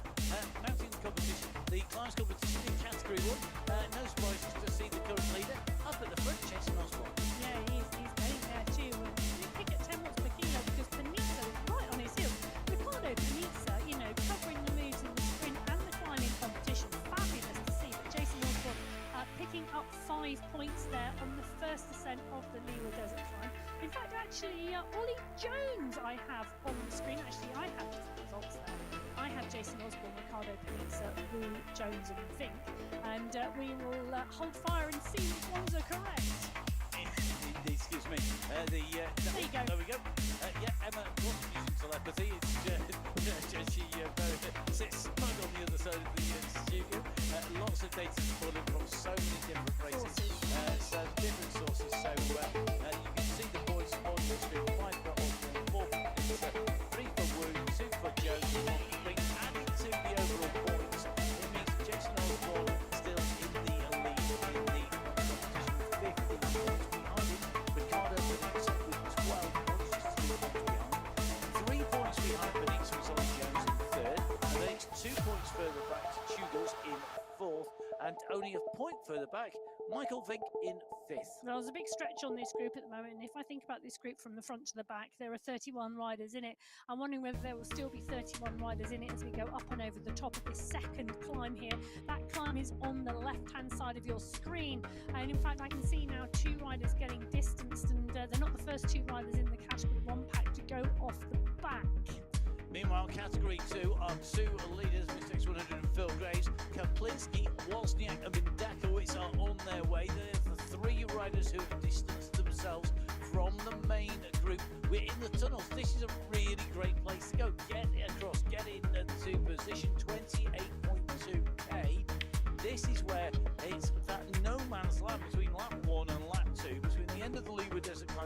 mounting the competition, the class competition in Category 1. No surprises to see the current leader up at the front, Jason Osborne. Yeah, he's getting there too. Big kick at 10 watts per kilo because Panizza is right on his heels. Ricardo Panizza, you know, covering the moves in the sprint and the climbing competition. Fabulous to see. But Jason Osborne picking up 5 points there on the first ascent of the Liwa Desert Climb. In fact, actually, Ollie Jones I have on the screen. Actually, I have his results there. I have Jason Osborne, Ricardo Panizza, Wu, Jones and Vink. And we will hold fire and see which ones are correct. Excuse me. There you go. There we go. Emma wasn't using telepathy. She sits snug on the other side of the studio. Lots of data supported from so many different races, so different sources. So you can see the points on the screen. 5 for Osborne, 4 for Panizza, 3 for Wu, 2 for Jones, 1 for Vink. Adding to the overall points, it means Jason Osborne still in the lead in the competition, 15 points behind him. Ricardo Panizza with 12 points, just 3 points behind. 3 points behind Panizza was Ollie Jones in 3rd, and then it's 2 points further back to Tudors in 4th, and only a point further back, Michael Vink in 5th. Well, there's a big stretch on this group at the moment, and if I think about this group from the front to the back, there are 31 riders in it. I'm wondering whether there will still be 31 riders in it as we go up and over the top of this second climb here. That climb is on the left-hand side of your screen, and in fact, I can see now 2 riders getting distanced, and they're not the first 2 riders in the Category 1 pack to go off the back. Meanwhile, Category 2 are 2 leaders, Mr. X100 and Phil Graves. Kaplinski, Wozniak and Dakowitz are on their way. They're the 3 riders who have distanced themselves from the main group. We're in the tunnels. This is a really great place to go. Get across, get into position 28.2k. This is where it's that no man's land between lap 1 and lap 2, between the end of the Liwa Desert Climb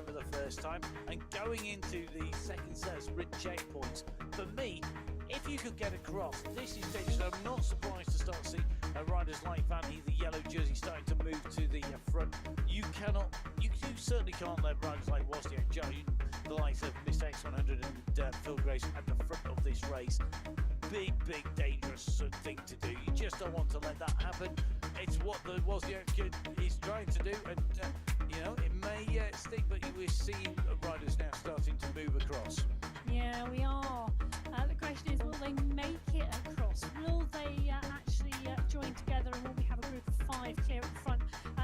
going into the second set of sprint checkpoints. For me, if you could get across, this is dangerous. I'm not surprised to start seeing riders like Vanny, the yellow jersey, starting to move to the front. You certainly can't let riders like Wozniak, Joe, the likes of Mr. X100 and Phil Grace at the front of this race. Big, dangerous thing to do. You just don't want to let that happen. It's what the Wozniak is trying to do, and it may stick, but we're seeing riders now starting to move across. Yeah, we are. The question is, will they make it across? Will they actually join together, and will we have a group of 5 clear at the front?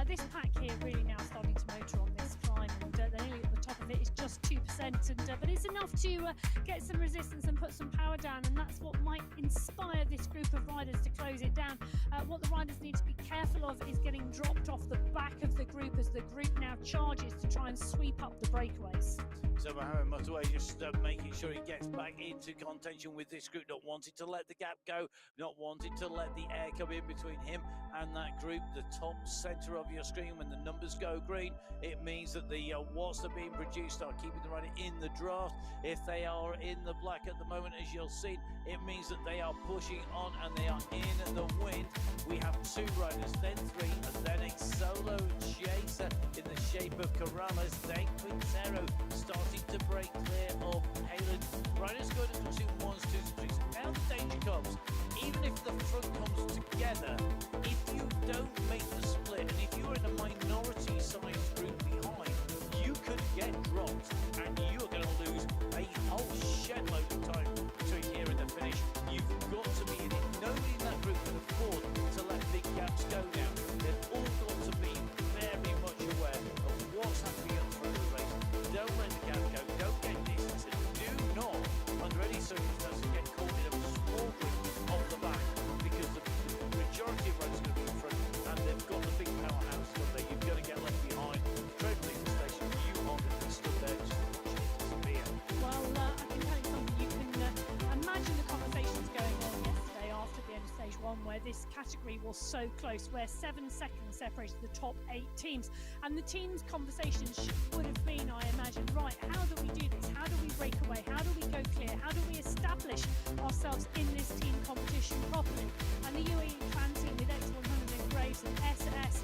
This pack here really now starting to motor on this climb, and they're nearly at the top of it. It's just 2%, but it's enough to get some resistance and put some power down, and that's what might inspire this group of riders to close it down. What the riders need to be careful of is getting dropped off the back of the group as the group now charges to try and sweep up the breakaways. So Mohammed Motorway just making sure he gets back into contention with this group, not wanting to let the gap go, not wanting to let the air come in between him and that group. The top centre of your screen, when the numbers go green, it means that the watts that are being produced are keeping the rider in the draft. If they are in the black at the moment, as you'll see, it means that they are pushing on and they are in the wind. We have 2 riders, then 3, and then a solo chaser in the shape of Corrales, then Quintero starting to break clear of Halen. Riders going to pursue 1s, 2s, 3s. Now the danger comes, even if the front comes together, if you don't make the split, and if you're in a minority size group behind, you could get dropped, and you're going to lose a whole shed load of time between here and the finish. You've got to be in it. Nobody in that group can afford to let big gaps go now. They've all got to be very much aware of what's happening up front of the race. Don't let the gap go. Don't get distance. Do not, under any circumstances, get caught in a small group off the back, because the majority of riders are going to be in front, and they've got the big powerhouse up there. You're going to get left behind. Trade police station, you are going to be stood there just watching it disappear. Well, I can tell you something. You can imagine the conversations going on yesterday after the end of stage 1, where this category was so close, where 7 seconds separated the top 8 teams, and the teams' conversations would have been, I imagine, right, how do we do this? How do we break away? How do we go clear? How do we establish ourselves in this team competition properly? And the UAE clan team with X100 and Graves and SS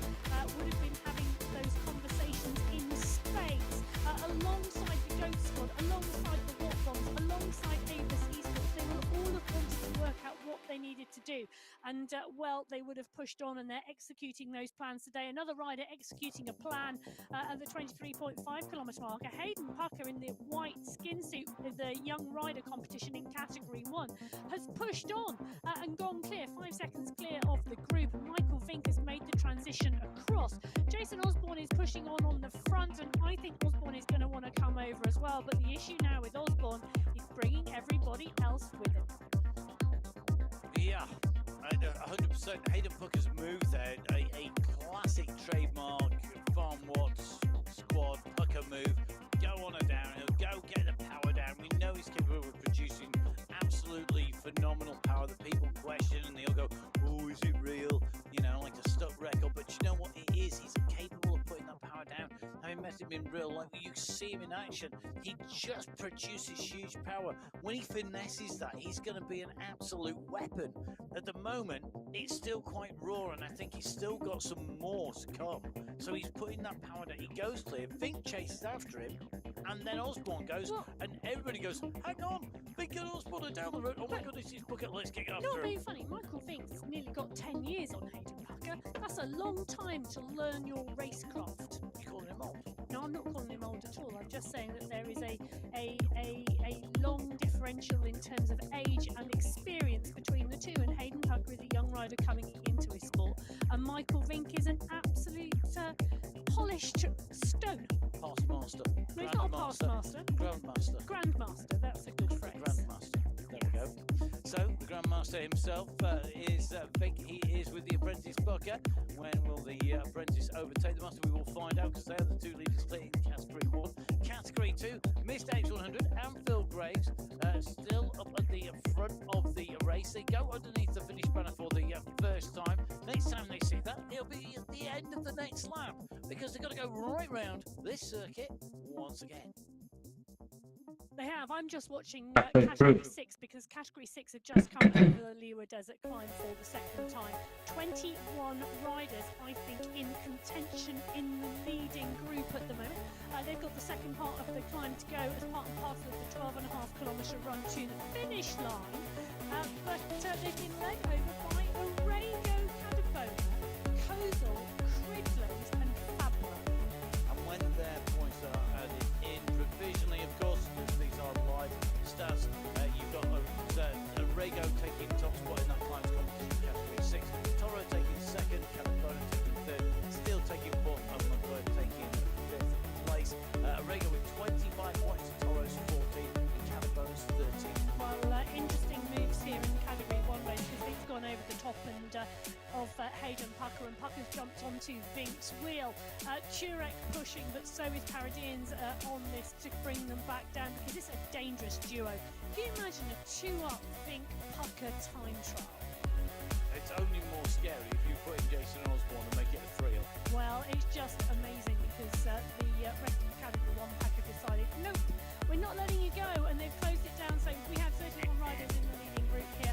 would have been having those conversations in spades alongside the GOAT squad, alongside the Watt Bombs, alongside Avis Esports. They will all have wanted to work out what they needed to do, and they would have pushed on, and they're executing those plans today. Another rider executing a plan at the 23.5 kilometre marker. Hayden Pucker in the white skin suit with the young rider competition in category 1 has pushed on and gone clear, 5 seconds clear of the group. Michael Vink has made the transition across. Jason Osborne is pushing on the front, and I think Osborne is going to want to come over as well, but the issue now with Osborne is bringing everybody else with him. Yeah, 100%. Hayden Pucker's move there, a classic trademark Farm Watts squad Pucker move. Go on a downhill, go get the power down. We know he's capable of producing absolutely phenomenal power that people question, and they'll go, oh, is it real? Like a stuck record. But you know what it is? He's capable of putting that power down. Having met him in real life, you see him in action. He just produces huge power. When he finesses that, he's going to be an absolute weapon. At the moment, it's still quite raw, and I think he's still got some more to come. So he's putting that power down. He goes clear. Vink chases after him, and then Osborne goes, and everybody goes, hang on, Vink and Osborne are down the road. Oh my goodness, he's Pucker. Let's get after him. Not being funny, Michael Vink's nearly got 10 years on Hayden Pucker. That's a long time to learn your racecraft. You calling him old? No, I'm not calling him old at all. I'm just saying that there is a long differential in terms of age and experience between the two, and Hayden Pucker is a young rider coming into his sport, and Michael Vink is an absolute polished stone. Past master. No, he's not a past master. Grandmaster. Grandmaster, that's a good phrase. Grandmaster. There we go. So, the Grandmaster himself is Vink. He is with the apprentice Pucker. When will the apprentice overtake the master? We will find out, because they are the 2 leaders clear in Category 1. Category 2, Mr. X100 and Phil Graves still up at the front of the race. They go underneath the finish banner for the first time. Next time they see that, it'll be at the end of the next lap, because they've got to go right round this circuit once again. They have. I'm just watching That's the Category group. 6 because Category 6 had just come over the Leeward Desert Climb for the second time. 21 riders, I think, in contention in the leading group at the moment. They've got the second part of the climb to go as part and parcel of the 12.5 kilometre run to the finish line. But they've been led over by Arago, Cadabona, Kozel, Cridland and Fabra. And when their points are added in provisionally, of course, because these are live stats, you've got Arago taking top spot in that climbs competition category 6, Toro taking second, Cadabona taking third, Steele taking fourth, and McBird taking fifth place. Arago with 25 points, Toro's 14, and Cadabona's 13. Well, interesting moves here in category 1 race because Vink's gone over the top and of Hayden Pucker, and Pucker's jumped onto Vink's wheel. Turek pushing, but so is Paradians on this to bring them back down because it's a dangerous duo. Can you imagine a 2-up Vink-Pucker time trial? It's only more scary if you put in Jason Osborne and make it a thrill. Well, it's just amazing because the rest of the category 1 packer decided, nope, we're not letting you go, and they've closed it down. So we have 31 riders in the leading group here.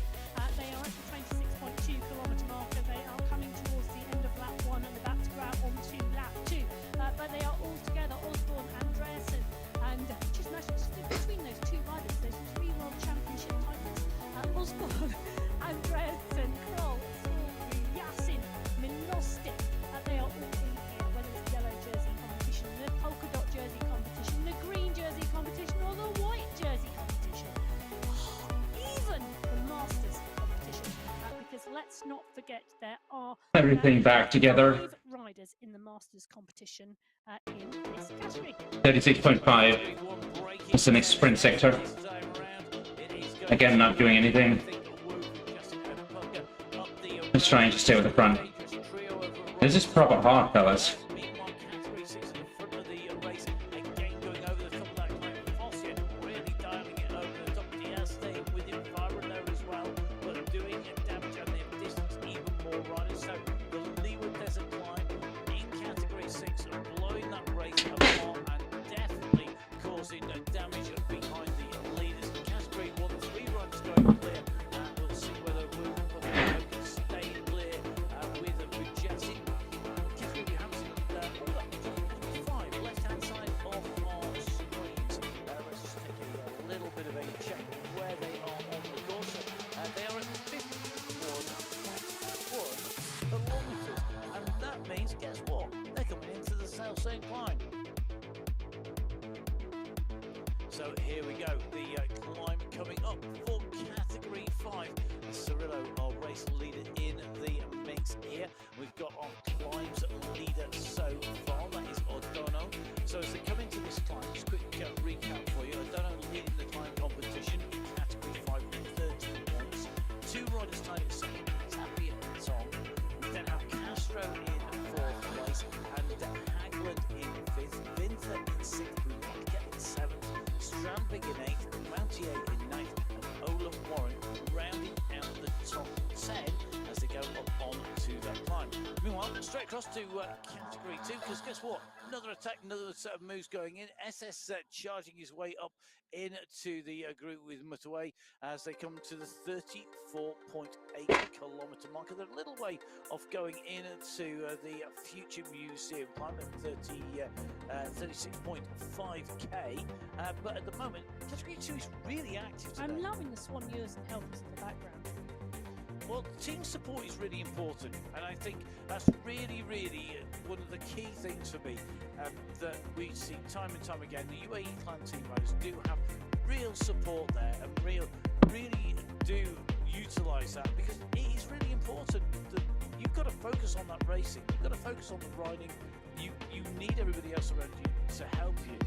They are at the 26.2 kilometre marker. They are coming towards the end of lap 1 and about to go out onto lap 2. But they are all together, Osborne, Andreasen, and just imagine just between those two riders, there's 3 World Championship titles. Osborne, Andreasen, Kroll, Yassin, Milostick. They are all in here, whether it's the yellow jersey competition, the polka dot jersey competition, the green jersey competition, or the white jersey competition. Even the Masters competition. Because let's not forget there are Everything back together. 5 riders in the Masters competition in this category. 36.5. It's the next sprint sector. Again, not doing anything. Just trying to stay with the front. This is proper hard, fellas. So here we go, the climb coming up for category 5. Cirillo, our race leader in the mix here. We've got our climbs leader so far, that is O'Donnell. So as they come into this climb, just a quick recap for you. O'Donnell leading the climb competition in category 5 with 13 points. 2 riders tied in second, Tapia and Tom. We then have Castro in 4th place and Hagland in 5th, Vinther in 6th, Brunecka in 7th, Stramping in 8th, Mountier in 9th, and Olaf Warren rounding out the top 10 as they go up on to that climb. Meanwhile, straight across to category 2, because guess what? Another attack, another set of moves going in. SS charging his way up into the group with Mutaway as they come to the 34.8 kilometre marker. They're a little way off going into the Future Museum climb at 36.5k. But at the moment, category 2 is really active today. I'm loving the Swan Ewers and helpers in the background. Well, team support is really important, and I think that's really one of the key things for me that we see time and time again. The UAE Clan team riders do have real support there, and really do utilise that, because it is really important that you've got to focus on that racing, you've got to focus on the riding. You need everybody else around you to help you.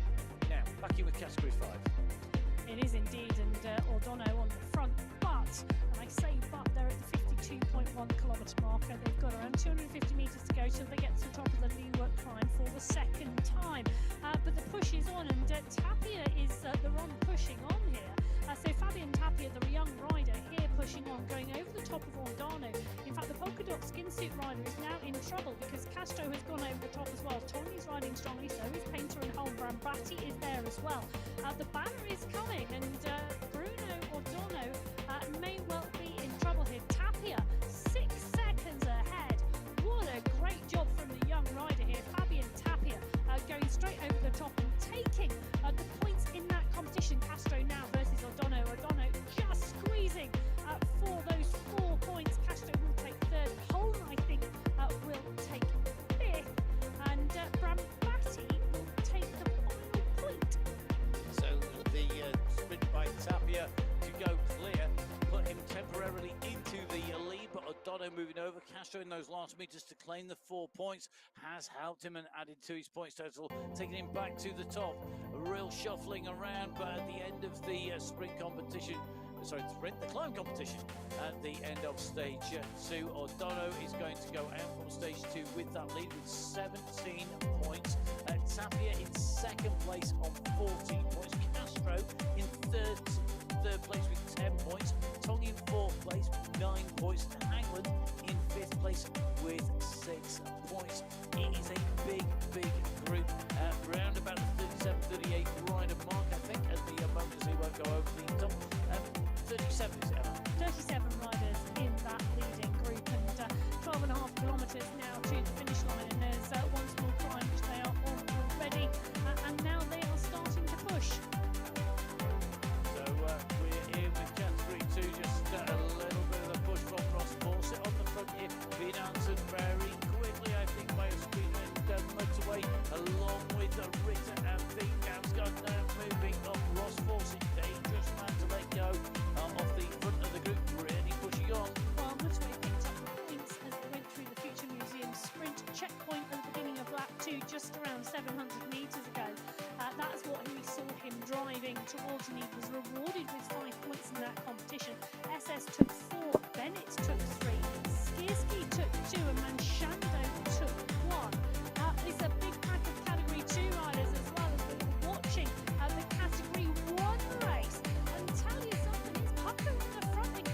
Now, back in with category 5. It is indeed, and O'Donnell on the front, but, and I say but, they're at the 52.1 kilometre marker. They've got around 250 metres to go till they get to the top of the Leeward climb for the second time. But the push is on, and Tapia is the one pushing on here. So Fabian Tapia, the young rider here, pushing on, going over the top of Ordano. In fact, the polka polka dot skin suit rider is now in trouble because Castro has gone over the top as well. Tony's riding strongly, so is Painter and Holm. Brambati is there as well. The banner is coming, and Bruno O'Donoghue may well be in trouble here. Tapia, 6 seconds ahead. What a great job from the young rider here. Fabian Tapia going straight over the top and taking the points in that competition. Castro now versus O'Donoghue. O'Donoghue just squeezing for those 4 points. Castro will take third. Holm, I think, will take fifth. And Brambati will take the final point. So the sprint by Tapia to go clear put him temporarily into the lead, but O'Donoghue moving over. Castro in those last meters to claim the 4 points has helped him and added to his points total, taking him back to the top. A real shuffling around, but at the end of the sprint competition, the climb competition, at the end of stage 2, O'Donoghue is going to go out from stage 2 with that lead with 17 points. Tapia in second place on 14 points. Castro in third place with 10 points. Tong in fourth place with 9 points. Hangland in fifth place with 6 points. It is a big group. Round about the 37-38 rider mark, I think, at the moment, as he won't go over the top. 37 is it, Emma? 37 riders in that leading group, and 12.5 kilometres now to the finish line, and there's one small climb which they are on already, and now they are starting to push. So we're in with category 2, just a little bit of a push from Ross Fawcett on the front here, being answered very quickly, I think, by a Speedman motorway, along with Ritter and Vingam's got moving up. Ross Fawcett, dangerous man to let go off the front of the group, really pushing on. Well, Motorway picked up points as they went through the Future Museum sprint checkpoint at the beginning of lap 2, just around 700 metres ago. That's what we saw him driving towards, and he was rewarded with 5 points in that competition. SS took 4, Bennett took 3, Skierski took 2, and Manchando took 1. It's a big pack of category 2 riders as well, as we're watching the category 1 race. And tell you something, it's Pucker in the front.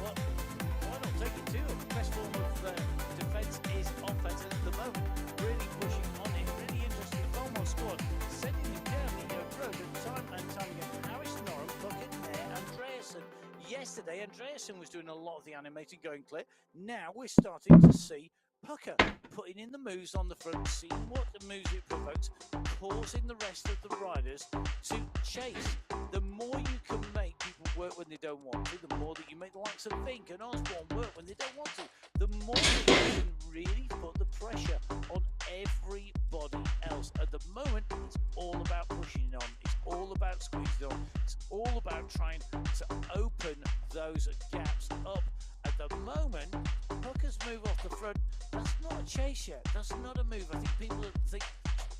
Well, why not take it to him? The best form of defence is offence, and at the moment, really pushing on it. Really interesting Belmont squad, sending him down the road time and time again. Harris, Norham, Puckett, Nair, Andreasen. Yesterday, Andreasen was doing a lot of the animating, going clear. Now we're starting to see Pucker putting in the moves on the front, seeing what the moves it provokes, pausing the rest of the riders to chase. The more you can make people work when they don't want to, the more that you make the likes of Fink and Osborne work when they don't want to, the more that you can really put the pressure on everybody else. At the moment, it's all about pushing on, it's all about squeezing on, it's all about trying to open those gaps up. At the moment, Pucker's move off the front, that's not a chase yet, that's not a move. I think people think,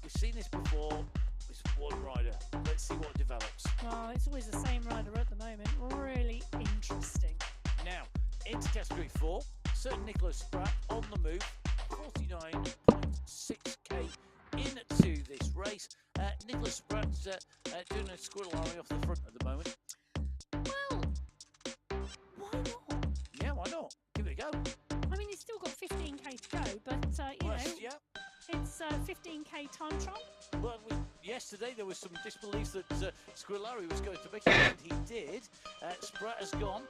we've seen this before, it's one rider, let's see what develops. Well, it's always the same rider at the moment, really interesting. Now, into category 4, Sir Nicholas Spratt on the move, 49.6k into this race. Nicholas Spratt's doing a squirrelary off the front at the moment. Well, why not? Yeah, why not? Give it a go. I mean, he's still got 15k to go, but you know, Yeah. it's 15k time trial. Well, yesterday there was some disbelief that Squirrelari was going to make it, and he did. Spratt has gone.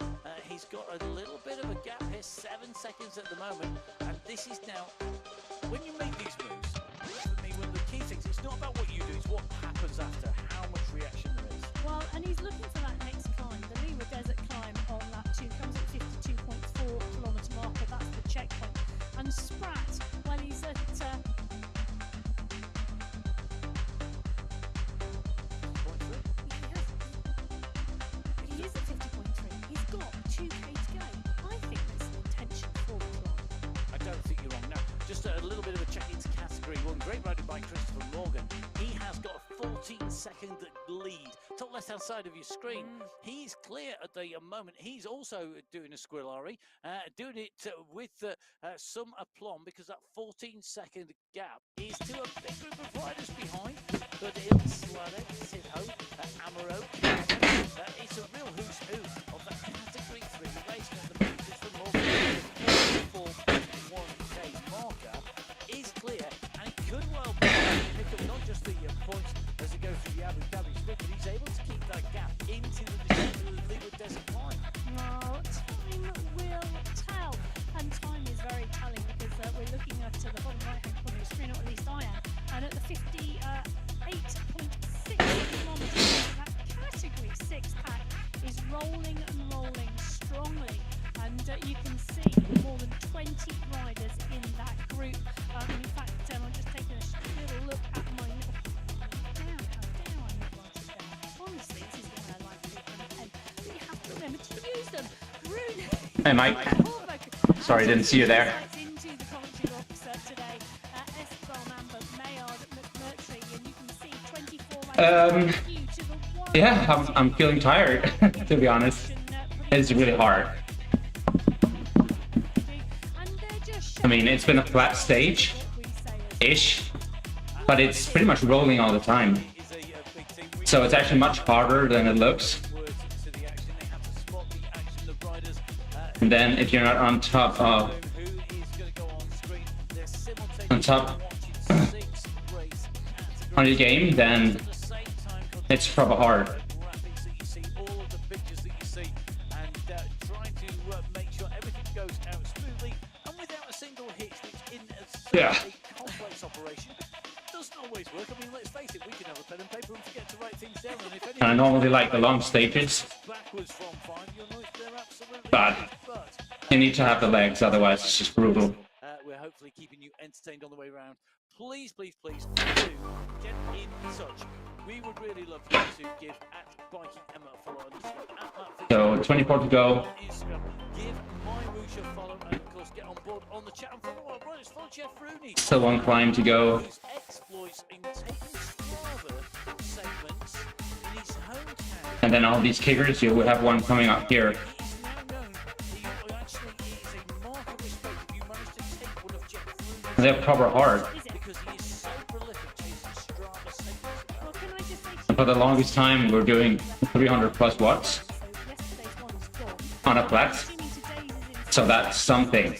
He's got a little bit of a gap here, 7 seconds at the moment, and this is now, when you make these moves, for me, one of the key things, it's not about what you do, it's what happens after, how much reaction there is. Well, and he's looking for that next climb. The Lewa Desert climb on lap 2 comes at 52.4 kilometre marker. That's the checkpoint. And Spratt, well, he's at he is at 50.3. He's got 2k to go. I think there's an intention for the climb. I don't think you're wrong. Now, just a little bit of a check into category 1. Great riding by Christopher Morgan. He has got a 14-second lead. Top left-hand side of your screen. He's clear at the moment. He's also doing a squirrelary, doing it with some aplomb, because that 14-second gap is to a big group of riders behind. But he'll Slade, Sidho, Amaro, it's a real who's who of that category 3 race. And the Christopher Morgan you can see more than 20 riders in that group. In fact, I'm just taking a little look at my little... How dare I not write it down? Honestly, this is why I like paper and pen. But you have to remember to use them. Rooney. Hey, Mike. Sorry, didn't see you there. Into the commentary box today. Esteban, Amber, Maillard, McMurtry, and you can see 24 riders to the one. Yeah, I'm feeling tired, to be honest. It's really hard. I mean, it's been a flat stage-ish, but it's pretty much rolling all the time. So it's actually much harder than it looks. And then if you're not on top of on your game, then it's proper hard. Yeah. I normally like the long stages, but you need to have the legs, otherwise it's just brutal. We're hopefully keeping you entertained on the way around. Please, please, please do get in touch. We would really love you to give @Biking Emma a follow on Instagram. So 24 to go. Give MyWhoosh a follow, and of course get on board on the chat and follow our brothers. Follow Jeff Rooney. Still one climb to go. Exploits in taking Strava segments in his hometown. And then all these kickers, you will have one coming up here. They're proper hard. And for the longest time, we're doing 300 plus watts on a flat. So that's something.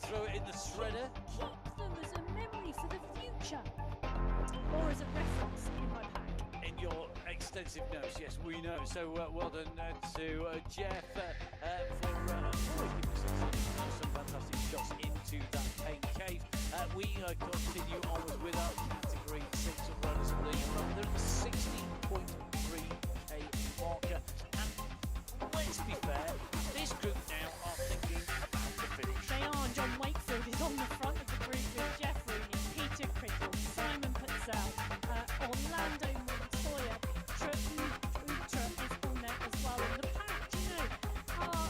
Throw it in the shredder. Keep them as a memory for the future, or as a reference in my pack. In your extensive notes, yes, we know. So well done to Jeff for always giving us some fantastic shots into that pain cave. We continue onwards with our category 6 of runners in the league. They're at the 60.3k marker. And let's be fair, this group now are thinking to finish. They are. John Wakefield is on the front of the group with Jeff Rooney, Peter Crickle, Simon Putzel, Orlando Montoya, Utra is on there as well. And the pack,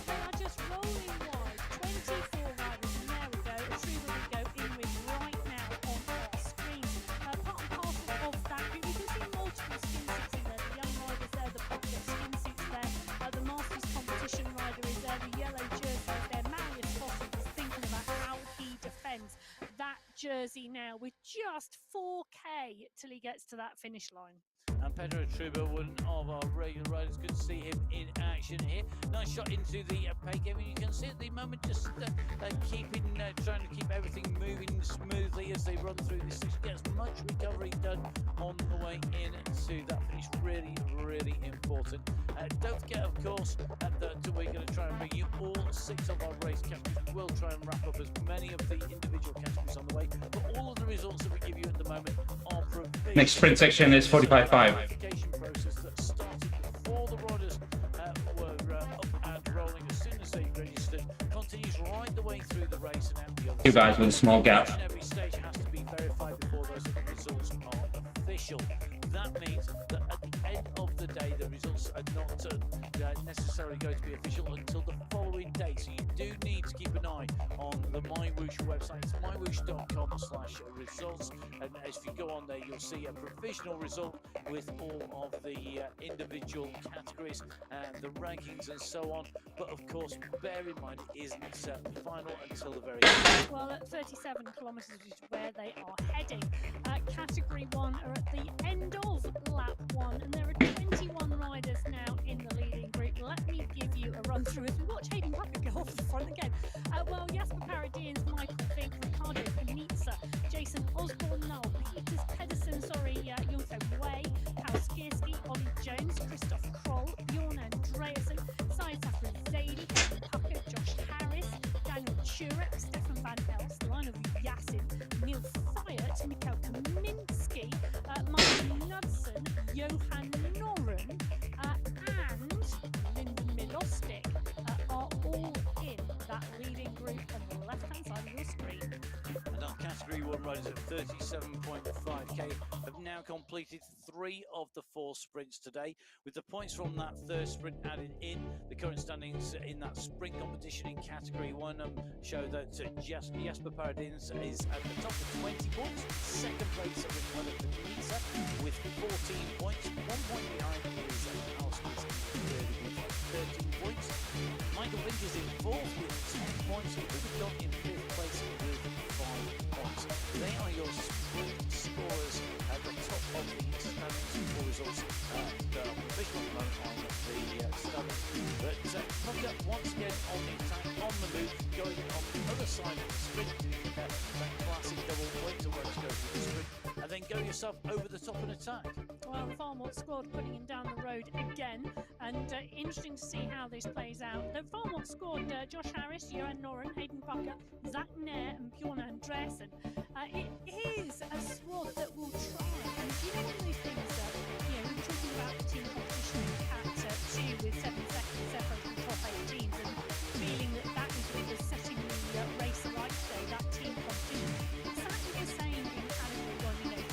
they are just rolling wide. 24 riders, and there we go. A true we go in with right now on our screen. Part and parcel of that group, you can see multiple skin suits in there. The young riders there, the popular skin suits there. The Masters competition rider is there, the yellow jersey is there. Marius Foster is thinking about how he defends that jersey now with just 4k till he gets to that finish line. And Pedro Truba, one of our regular riders, good to see him in action here. Nice shot into the pay game, and you can see at the moment just trying to keep everything moving smoothly as they run through this. Get as much recovery done on the way in to that finish. Really, really important. Don't forget, of course, that we're going to try and bring you all 6 of our race categories. We'll try and wrap up as many of the individual categories on the way, but all of the results that we give you at the moment are provisional. Next sprint section is 45.5. Process that started before the riders were up and rolling as soon as they registered, continues right the way through the race and out the other. You guys with a small gap. Every stage has to be verified before those results are official. That means that at the end of the day, the results are not necessarily going to be official until the following day. So you do need to keep an eye on the MyWhoosh website. It's mywhoosh.com/results. And as you go on there, you'll see a provisional result with all of the individual categories and the rankings and so on. But of course, bear in mind, it isn't final until the very end. Well, at 37 kilometres, which is where they are heading. Category 1 are at the end of lap 1, and there are 21 riders now in the leading group. Let me give you a run through as we watch Hayden Puckett go off the front again. Well, Jasper Paradians, Michael Fink, Ricardo Panizza, Jason Osborne, Noel Peters, Pedersen, Jonathan Way, Paul Skierski, Ollie Jones, Christoph Kroll, Bjorn Andreasen, Sayataf Zaidi, Hayden Puckett, Josh Harris, Daniel Turek, Stefan Van Elst, Lionel Yassin, Neil that leading group on the left-hand side of your screen. And our Category 1 riders at 37.5k have now completed 3 of the 4 sprints today. With the points from that third sprint added in, the current standings in that sprint competition in Category 1 show that Jasper Paradins is at the top with 20 points. Second place with Lisa with 14 points. 1 point behind is Alison with 13 points. Michael Lynch is in 4th with 10 points. We've got in 5th place with 5 points. They are your sprint scorers at the top of the standings for results and provisional moment on the standings. But Pucker once again on the attack, on the move, going on the other side of the sprint, that classic double point to where it's going to the sprint, and then go yourself over the top and attack. Well, the Farmwood squad putting him down the road again, and interesting to see how this plays out. The Farmwood squad, Josh Harris, Johan Noren, Hayden Pucker, Zach Nair and Bjorn Andresen. It is a squad that will try, and you know one of these things that, you know, we were talking about the team competition in Cat 2 with 7 seconds separating the top 8 teams, and feeling that that is what was setting the race alight today, that team competition. Exactly the same in Category 1, you know,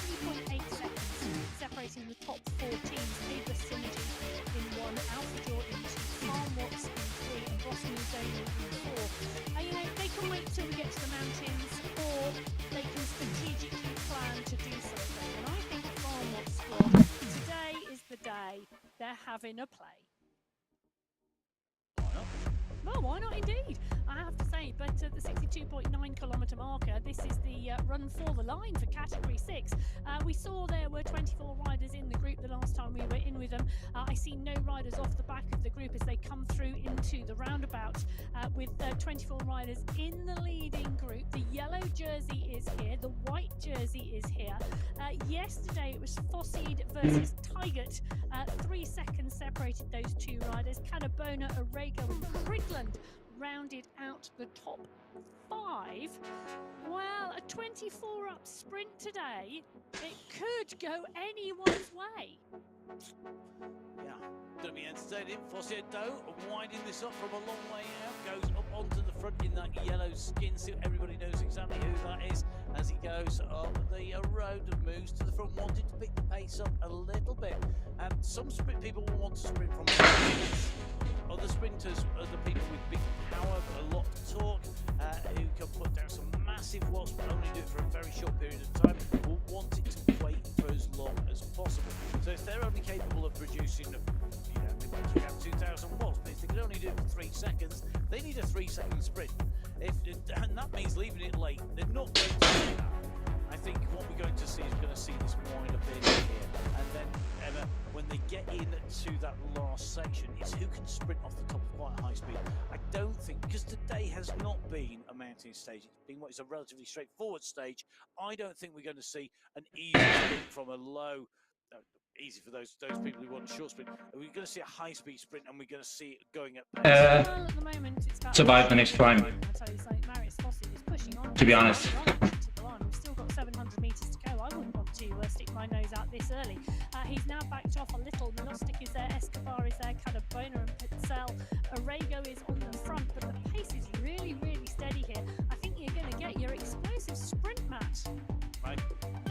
3.8 seconds separating the top 4 teams, leave the synergy in 1, Alpha Jaw in 2, Farmwatts in 3, and Boston and Daniel in 4. You know, they can wait till we get to the mountains, or they can strategically plan to do something. And I think Farmwatts squad, today is the day they're having a play. Well, why not indeed? I have to say, but the 62.9 kilometre marker, this is the run for the line for Category 6. We saw there were 24 riders in the group the last time we were in with them. I see no riders off the back of the group as they come through into the roundabout with 24 riders in the leading group. The yellow jersey is here, the white jersey is here. Yesterday it was Fosseed versus Tigert. 3 seconds separated those 2 riders. Cadabona, Arago and Crigland rounded out the top 5. Well, a 24-up sprint today, it could go anyone's way. Yeah, going to be entertaining. Fosseid though, winding this up from a long way out, goes up onto the front in that yellow skin suit. Everybody knows exactly who that is as he goes up the road and moves to the front, wanting to pick the pace up a little bit. Some sprint people will want to sprint from other sprinters are the people with big power, a lot of torque, who can put down some massive watts but only do it for a very short period of time, will want it to wait for as long as possible. So if they're only capable of producing, you know, they want to have 2,000 watts, but if they can only do it for 3 seconds, they need a 3-second sprint. And that means leaving it late. They're not going to do that. I think what we're going to see is we're going to see this wind up in here, and then Emma, when they get into that last section, it's who can sprint off the top of quite a high speed. I don't think, because today has not been a mountain stage, it's been what is a relatively straightforward stage. I don't think we're going to see an easy sprint from a low. Easy for those people who want a short sprint. We're going to see a high-speed sprint, and we're going to see it going at pace. Well, at the moment, it's survive the next climb. I'll tell you something, Marius Fosseid is pushing on. To be honest. We've still got 700 metres to go. I wouldn't want to stick my nose out this early. He's now backed off a little. Minostic is there, Escobar is there, Cadabona and Pitzel. Arago is on the front, but the pace is really, really steady here. I think you're going to get your explosive sprint match. Right.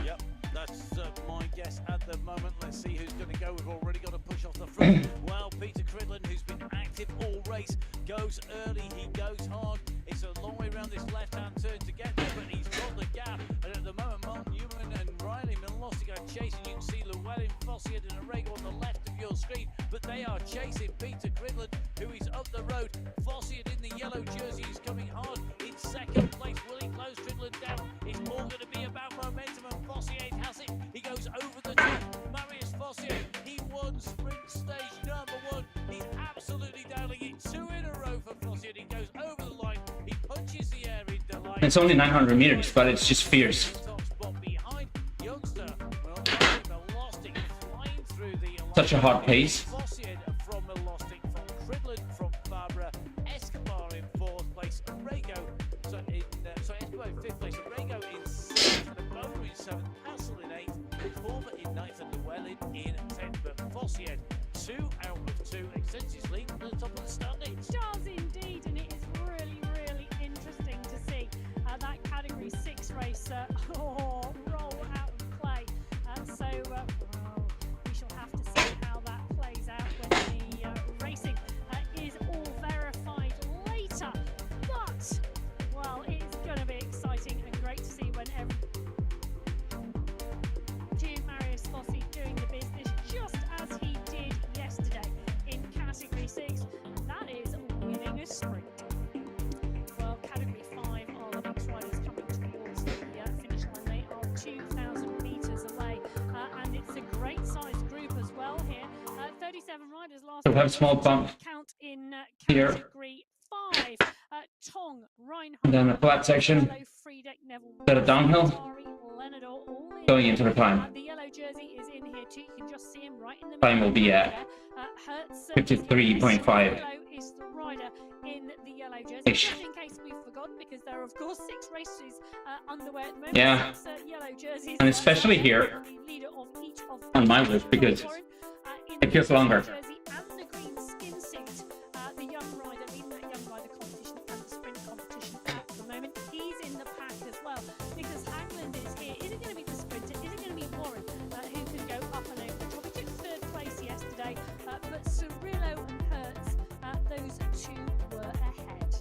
Yep. That's my guess at the moment. Let's see who's going to go. We've already got to push off the front. Well, Peter Cridland, who's been active all race, goes early. He goes hard. It's a long way around this left-hand turn to get there, but he's got the gap. And at the moment, Mark Newman and Riley Milostic are chasing. You can see Llewellyn, Fosseid and Arago on the left of your screen, but they are chasing Peter Cridland, who is up the road. Fosseid in the yellow jersey is coming hard in second place. Will he close Cridland down? It's more going to be about momentum, and Fosseid has it. He goes over the top. Marius Fosseid, he won sprint stage number 1. He's absolutely downing it. 2 in a row for Fosseid. He goes over the line. He punches the air in delight. It's only 900 meters, but it's just fierce. Such a hard pace. Fosseid from Milostic, from Cridland, from Barbara, Escobar in 4th place, Arago, Escobar in 5th place, Arago in 6th, Cadabona in 7th, Hassel in 8th, Corva in 9th, and Llewellyn in 10th. But Fosseid, 2 out of 2, extends his lead to the top of the standings. Does indeed, and it is really, really riders last So we have a small bump count in here. category 5. Tong, Reinhardt, And then a flat section, Yellow, Friedek, Neville, bit of downhill, Atari, Leonard, all in. going into the climb. The yellow jersey is in here too. You can just see him right in the Time middle will be there. at Hertz, 53.5. Cirillo is the rider in the yellow jersey. Ish. Just in case we've forgotten, because there are of course 6 races underway at the moment. Yeah. 6 yellow jerseys. And especially here The leader of each of on the MyWhoosh, because Warren, in it feels the longer. jersey and the green skin suit. The young rider leading that young rider competition and the sprint competition at the moment. He's in the pack as well, because Hagland is here. Is it going to be the sprinter? Is it going to be Warren who can go up and over the top? He took 3rd place yesterday, but Cirillo and Hertz, those two were ahead.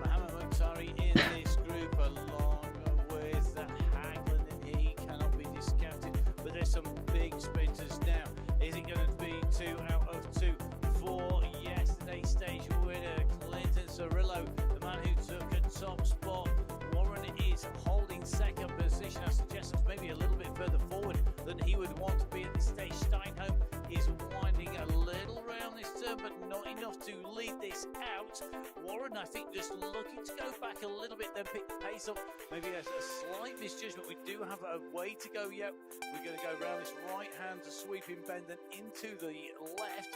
Mohamed Mokhtar in this group, along with Hagland, and he cannot be discounted. But there's some big sprinters now. Is it going to be 2 out of 2 for yesterday's stage winner, Clinton Cirillo, the man who took a top spot? Warren is holding 2nd position. I suggest it's maybe a little bit further forward than he would want to be at this stage. Steinholm is winding a little round this turn, but not enough to lead this out. Warren, I think, just looking to go back a little bit, then pick the pace up. Maybe a slight misjudgment. We do have a way to go yet. We're going to go round this right-hand sweeping bend and into the left.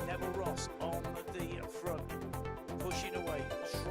Neville Ross on the front, pushing away,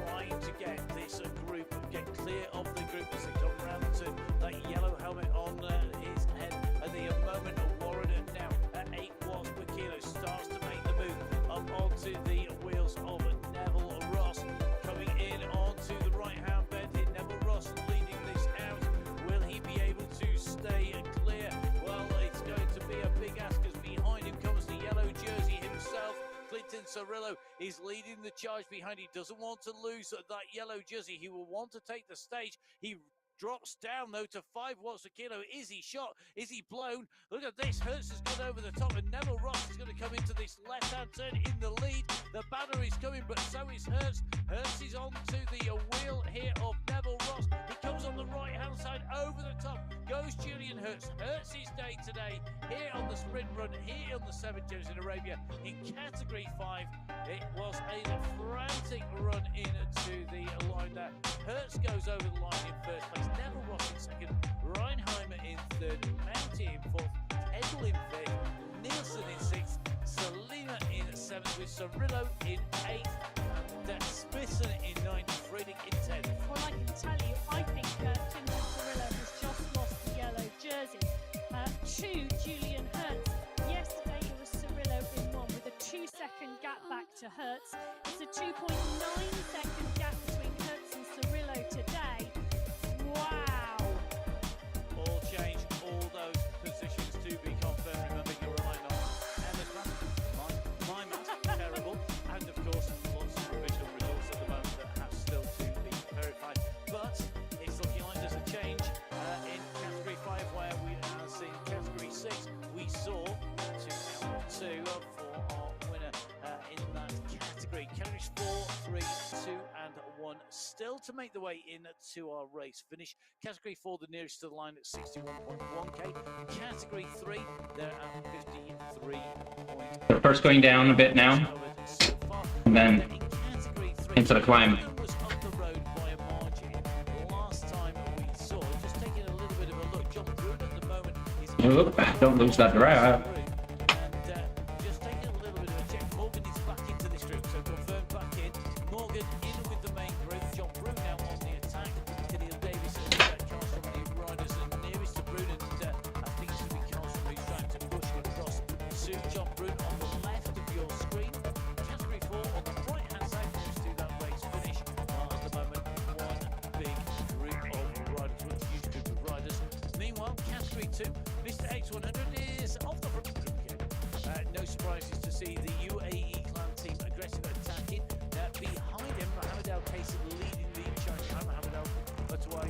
trying to get this group, get clear of the group as they come round to that yellow helmet on his head. At the moment, Warren now at 8 watts per kilo starts to make the move up onto the wheels of Neville Ross. Coming in onto the right-hand bend here, Neville Ross leading this out. Will he be able to stay clear? Well, it's going to be a big ask, as behind him comes the yellow jersey himself. Clinton Cirillo is leading the charge behind. He doesn't want to lose that yellow jersey. He will want to take the stage. He drops down though to 5 watts a kilo. Is he shot? Is he blown? Look at this. Hertz has gone over the top, and Neville Ross is going to come into this left-hand turn in the lead. The banner is coming, but so is Hertz. Hertz is on to the wheel here of Neville Ross. He comes on the right-hand side over the top. Goes Julian Hertz. Hertz's day today here on the sprint run, here on the 7 Gems in Arabia in category 5. It was a frantic run into the line there. Hertz goes over the line in 1st place. Neville Ross in 2nd. Reinheimer in 3rd. Mounty in 4th. Edel in 5th. Nielsen in 6th. Salima in 7th, with Cirillo in 8th. And Smithson in 9th. Friedek in 10th. Well, I can tell you, I think Clinton Cirillo has just lost the yellow jersey to Julian Hertz. Yesterday it was Cirillo in 1 with a 2-second gap back to Hertz. It's a 2.9-second gap between Hertz and Cirillo today. Wow. All change, all those positions to be confirmed. Remember, you're relying on Emma's math, my math, terrible. And of course, lots of provisional results at the moment that have still to be verified. But it's looking like there's a change in category 5, where we are seeing category 6. We saw 2 out of 2 for our winner in that category. Categories 4, 3, 2 and 1 still to make the way in to our race finish. Category 4, the nearest to the line at 61.1k. Category 3, they're at 53 points. They're first going down a bit now, and then into the climb. Was up the road by a margin. Last time we saw, just taking a little bit of a look, John Brune at the moment is Oop, don't lose that drive. and just taking a little bit of a check. Morgan is back into this group, so confirmed back in. Morgan in with the main group. John Brune now on the attack. Killian Davis and Carl from the riders and nearest to Brune, and I think it's going to be Carl from who's trying to push across to John Brune on the left of your screen. Category 4 on the right-hand side goes to that race finish. At the moment, one big group of riders, one huge group of riders. Meanwhile, category 2, Mr. X100 is off the front of the group again. No surprises to see the UAE clan team aggressive attacking. Behind him, Mohamed Al Qasim leading the charge. Mohamed Al Matwai,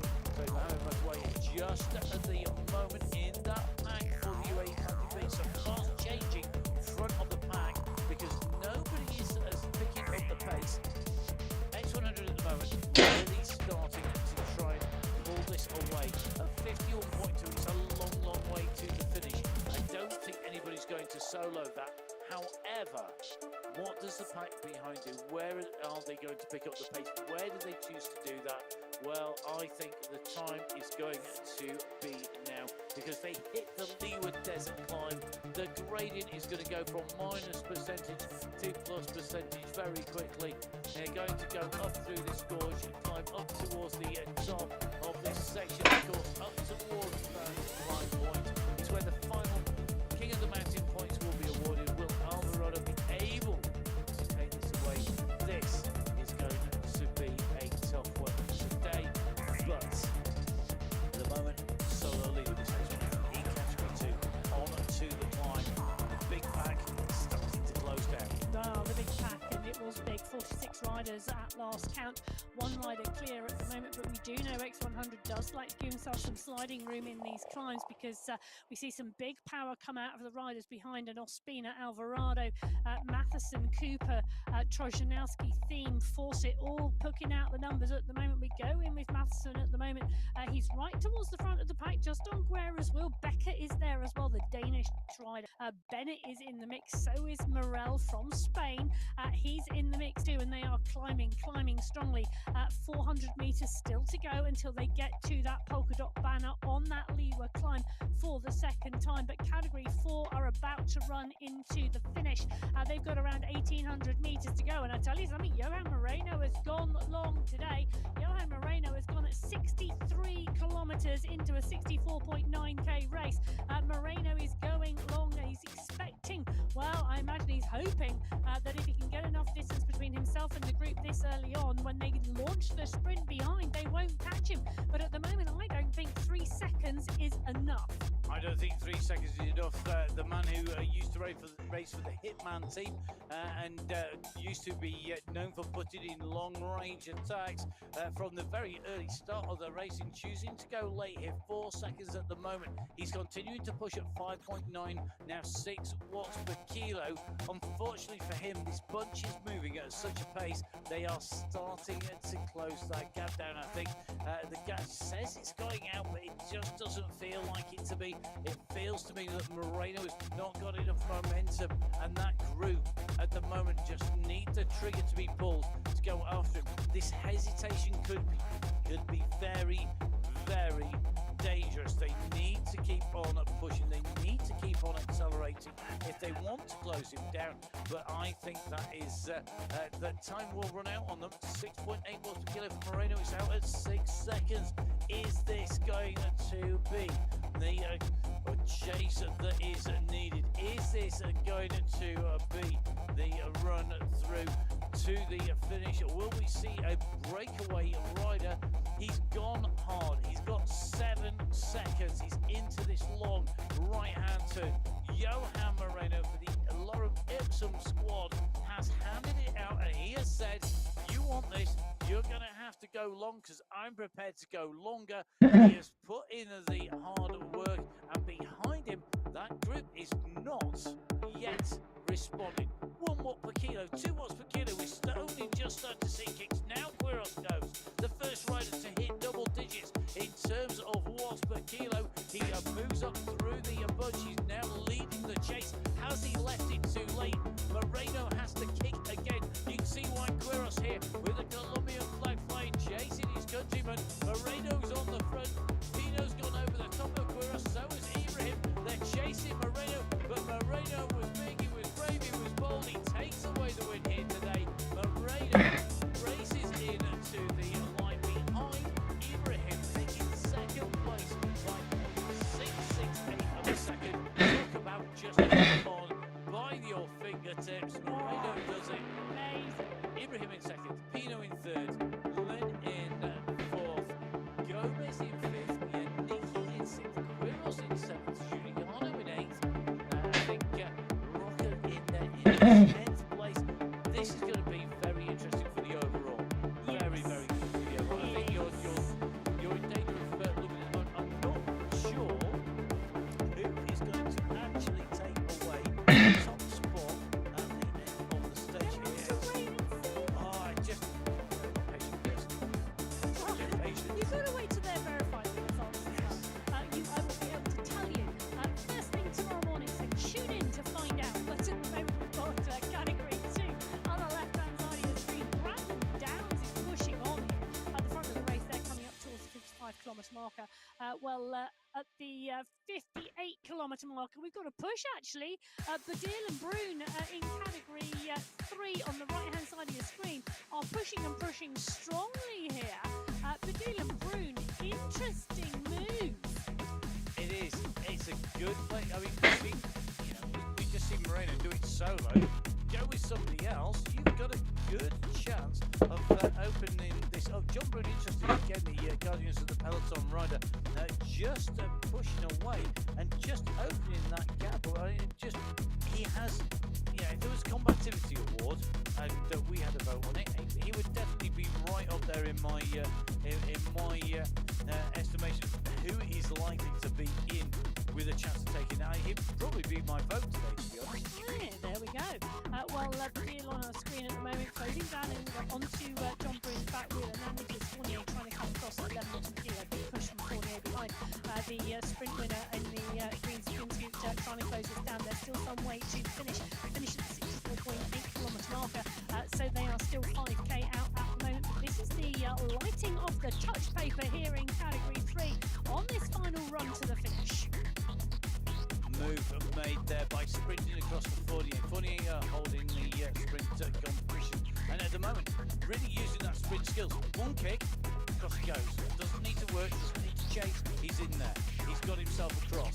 just at the moment in that pack for the UAE clan team. So fast changing front of the pack, because nobody is picking up the pace. X100 at the moment really starting to try and pull this away. At 51.2, it's a long way to the finish. I don't think anybody's going to solo that. However, what does the pack behind do? Where are they going to pick up the pace? Where do they choose to do that? Well, I think the time is going to be now, because they hit the leeward desert climb. The gradient is going to go from minus percentage to plus percentage very quickly. They're going to go up through this gorge and climb up towards the top of this section, of course, up towards that climb point. It's where the final King of the Mountain points will be awarded. Will Alvarado be able to take this away? This is going to be a tough one today, but at the moment, solo leader this one in category 2 on to the climb. Big pack starting to close down. Oh, the big pack, and it was big. 46 riders at last count. One rider clear at the moment, but we do know X100 does like to give himself some sliding room in these climbs, because we see some big power come out of the riders behind, and Ospina, Alvarado, Matheson, Cooper, Trojanowski, Thiem, Fawcett, all poking out the numbers at the moment. We go in with Matheson at the moment. He's right towards the front of the pack, just on Guerra's wheel. Becker is there as well, the Danish rider. Bennett is in the mix, so is Morel from Spain. He's in the mix too, and they are climbing strongly. 400 meters still to go until they get to that polka dot banner on that leeward climb for the second time. But category 4 are about to run into the finish. They've got around 1800 meters to go, and I tell you something, Johan Moreno has gone long today. Johan Moreno has gone at 63 kilometers into a 64.9k race. Moreno is going long, and he's expecting, well, I imagine he's hoping that if he can get enough distance between himself and the group this early on, when they launch the sprint behind, they won't catch him. But at the moment, I don't think 3 seconds is enough. I don't think 3 seconds is enough. The man who used to race for the Hitman team and used to be known for putting in long-range attacks from the very early start of the race, and choosing to go late here. 4 seconds at the moment. He's continuing to push at 5.9, now 6 watts per kilo. Unfortunately for him, this bunch is moving at such a pace, they are starting to close that gap down. I think the gap says it's going out, but it just doesn't feel like it to be. It feels to me that Moreno has not got enough momentum, and that group at the moment just need the trigger to be pulled to go after him. This hesitation could be very, very dangerous. They need to keep on pushing. They need to keep on accelerating if they want to close him down. But I think that is that time will run out on them. 6.8 watts per kilo for Moreno. It's out at 6 seconds. Is this going to be the chase that is needed? Is this going to be the run through to the finish? Will we see a breakaway rider? He's gone hard. He's got 7 seconds. He's into this long right-hand turn. Johan Moreno for the Lorem Ipsum squad has handed it out, and he has said, you want this, you're going to have to go long, because I'm prepared to go longer. He has put in the hard work, and behind him, that group is not yet responding. 1 watt per kilo, 2 watts per kilo. We're only just starting to see kicks. Now Quiros goes, the first rider to hit double digits in terms of watts per kilo. He moves up through the bunch. He's now leading the chase. Has he left it too late? Moreno has to kick again. You can see why Quiros here with the Colombian flag flying, chasing his countryman. Moreno's on the front. Pino's gone over the top of Quiros. So is Ibrahim. They're chasing Moreno, but Moreno was big, he was brave, he was bold. He takes away the win here today. Moreno races into the line behind Ibrahim, taking second place by 6.68 of a second. Talk about just on by your fingertips. Moreno does it. Ibrahim in second, Pino in third, Len in fourth, Gomez in fifth, Yannicki in sixth, Quiros in seventh, Giuliano in eighth, I think Rocker in 10th place. This is going to be very interesting for the overall. Very, very good for the overall. I think you're in danger of looking at it. I'm not sure who is going to actually take away the top spot at the end of the stage here. I just patient first. You've got to wait till they're verified the results as well. I will be able to tell you first thing tomorrow morning, so tune in to find out. But at the moment, kilometre marker. At the 58-kilometre marker, we've got a push actually. Badil and Brune in category 3 on the right-hand side of your screen are pushing and pushing strongly here. Badil and Brune, interesting move. It is. It's a good play. I mean, we just see Moreno do it solo. Go with somebody else, you've got a good chance of opening this up. John Brune, interesting again, the Guardians of the Peloton rider, just pushing away and just opening that gap. I mean, he has, if there was a combativity award and we had a vote on it, he would definitely be right up there in my estimation of who is likely to be in with a chance of taking it. He'd probably be my vote today, to be honest. Yeah, there we go. Badil on our screen at the moment, closing down onto John Brune's back wheel, and then Nicholas Fournier trying to come across at 11 to kilo. Big push from Fournier behind the sprint winner in the green skin scoot, trying to close this down. There's still some way to finish at the 64.8 kilometre marker, so they are still 5k out at the moment. But this is the lighting of the touch paper here in category 3 on this final run to the finish. Move made there by sprinting across the Fournier. Fournier holding the sprint competition, and at the moment really using that sprint skills. One kick, across he goes. Doesn't need to work, doesn't need to chase. He's in there. He's got himself across.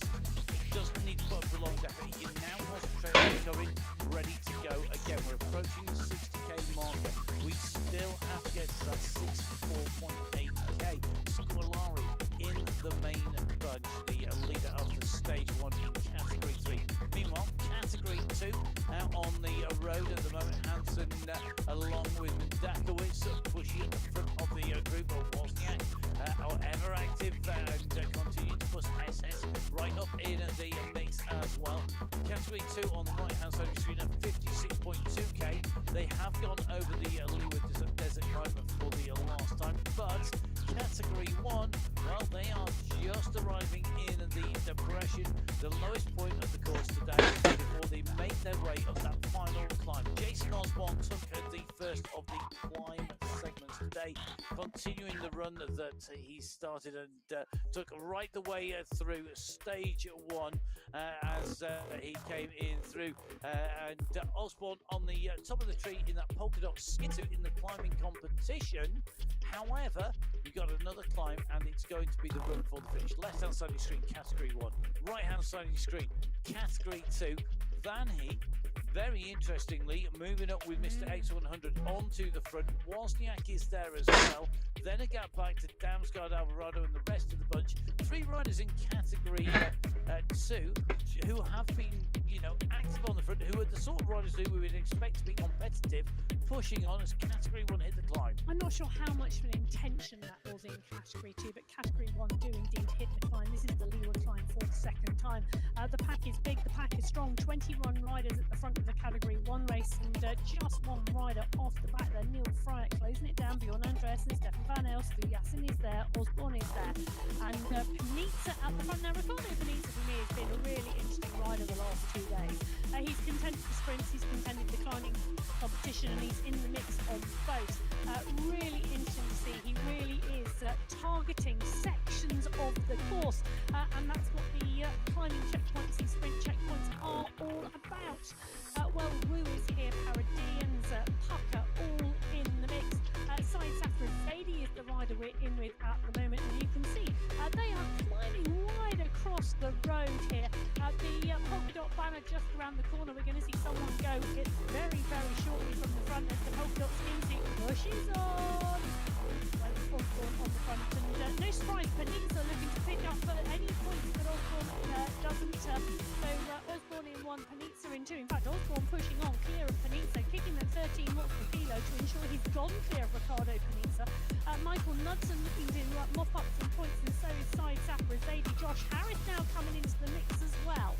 He doesn't need to put up prolonged effort. He can now concentrate on recovering, ready to go again. We're approaching the 60k marker. We still have to get to that 64.8k. Scolari in the main bunch, the leader of the stage 1 in category 3. Meanwhile, category 2 out on the road at the moment. Hansen along with Dakowitz pushing at the front of the group of Wozniak, ever active and continue to push SS right up in the mix as well. Category 2 on the right hand side of the screen at 56.2k. They have gone over the Leeward Desert Climber for the last time, but category 1, well, they are just arriving in the depression, the lowest point of the course today, before they make their way up that final climb. Jason Osborne took the first of the climb segments today, continuing the run that he started and took right the way through stage 1 as he came in through. And Osborne on the top of the tree in that polka dot skid suit in the climbing competition. However, we've got another climb, and it's going to be the run for the finish. Left-hand side of your screen, category 1. Right-hand side of your screen, category 2. Van Heek, very interestingly, moving up with Mr. X100 onto the front. Wozniak is there as well. Then a gap back to Damsgaard, Alvarado, and the rest of the bunch. 3 riders in category 2 who have been, active on the front, who are the sort of riders who we would expect to be competitive, pushing on as category 1 hit the climb. I'm not sure how much of an intention that was in category 2, but category 1 do indeed hit the climb. This is the Leeward climb for the second time. The pack is big, the pack is strong. 21 riders at the front of the category 1 race, and just one rider off the back there. Neil Fryer closing it down. Bjorn Andreasen, Stefan Van Els, Yasin is there, Osborne is there, and Panizza at the front. Now, Ricardo Panizza for me has been a really interesting rider the last 2 days. He's contended the sprints, he's contended the climbing competition, and he's in the mix on both. Really interesting to see. He really is targeting sections of the course, and that's what the climbing checkpoints, these sprint checkpoints are all about. Wu is here, Paradians, Pucker, all in the mix. Said Safra Zaidi is the rider we're in with at the moment, and you can see they are climbing wide across the road here. The polka dot banner just around the corner. We're going to see someone go it very, very shortly from the front as the polka dot skin suit pushes on. Osborne on the front, and no surprise, Panizza looking to pick up any points that Osborne doesn't. So Osborne in 1, Panizza in 2. In fact, Osborne pushing on, clear of Panizza, kicking at 13 watts per kilo to ensure he's gone clear of Ricardo Panizza. Michael Knudsen looking to mop up some points, and so is Said Safra Zaidi. Josh Harris now coming into the mix as well.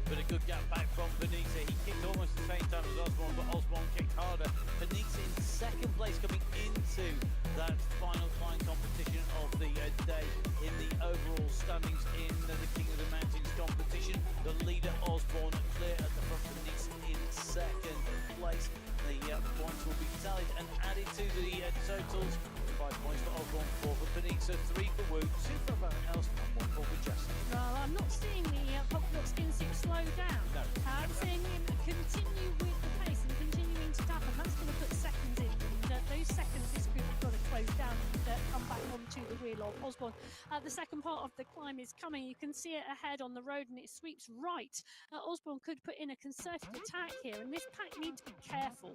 But a good gap back from Panizza. He kicked almost the same time as Osborne, but Osborne kicked harder. Panizza in second place, coming into that final climb competition of the day in the overall standings in the King of the Mountains competition. The leader Osborne clear at the front, Panizza in second place. The points will be tallied and added to the totals. 5 points for Osborne, 4 for Panizza, 3 for Wu, 2 for wheel of Osborne. The second part of the climb is coming. You can see it ahead on the road and it sweeps right. Osborne could put in a concerted attack here, and this pack need to be careful.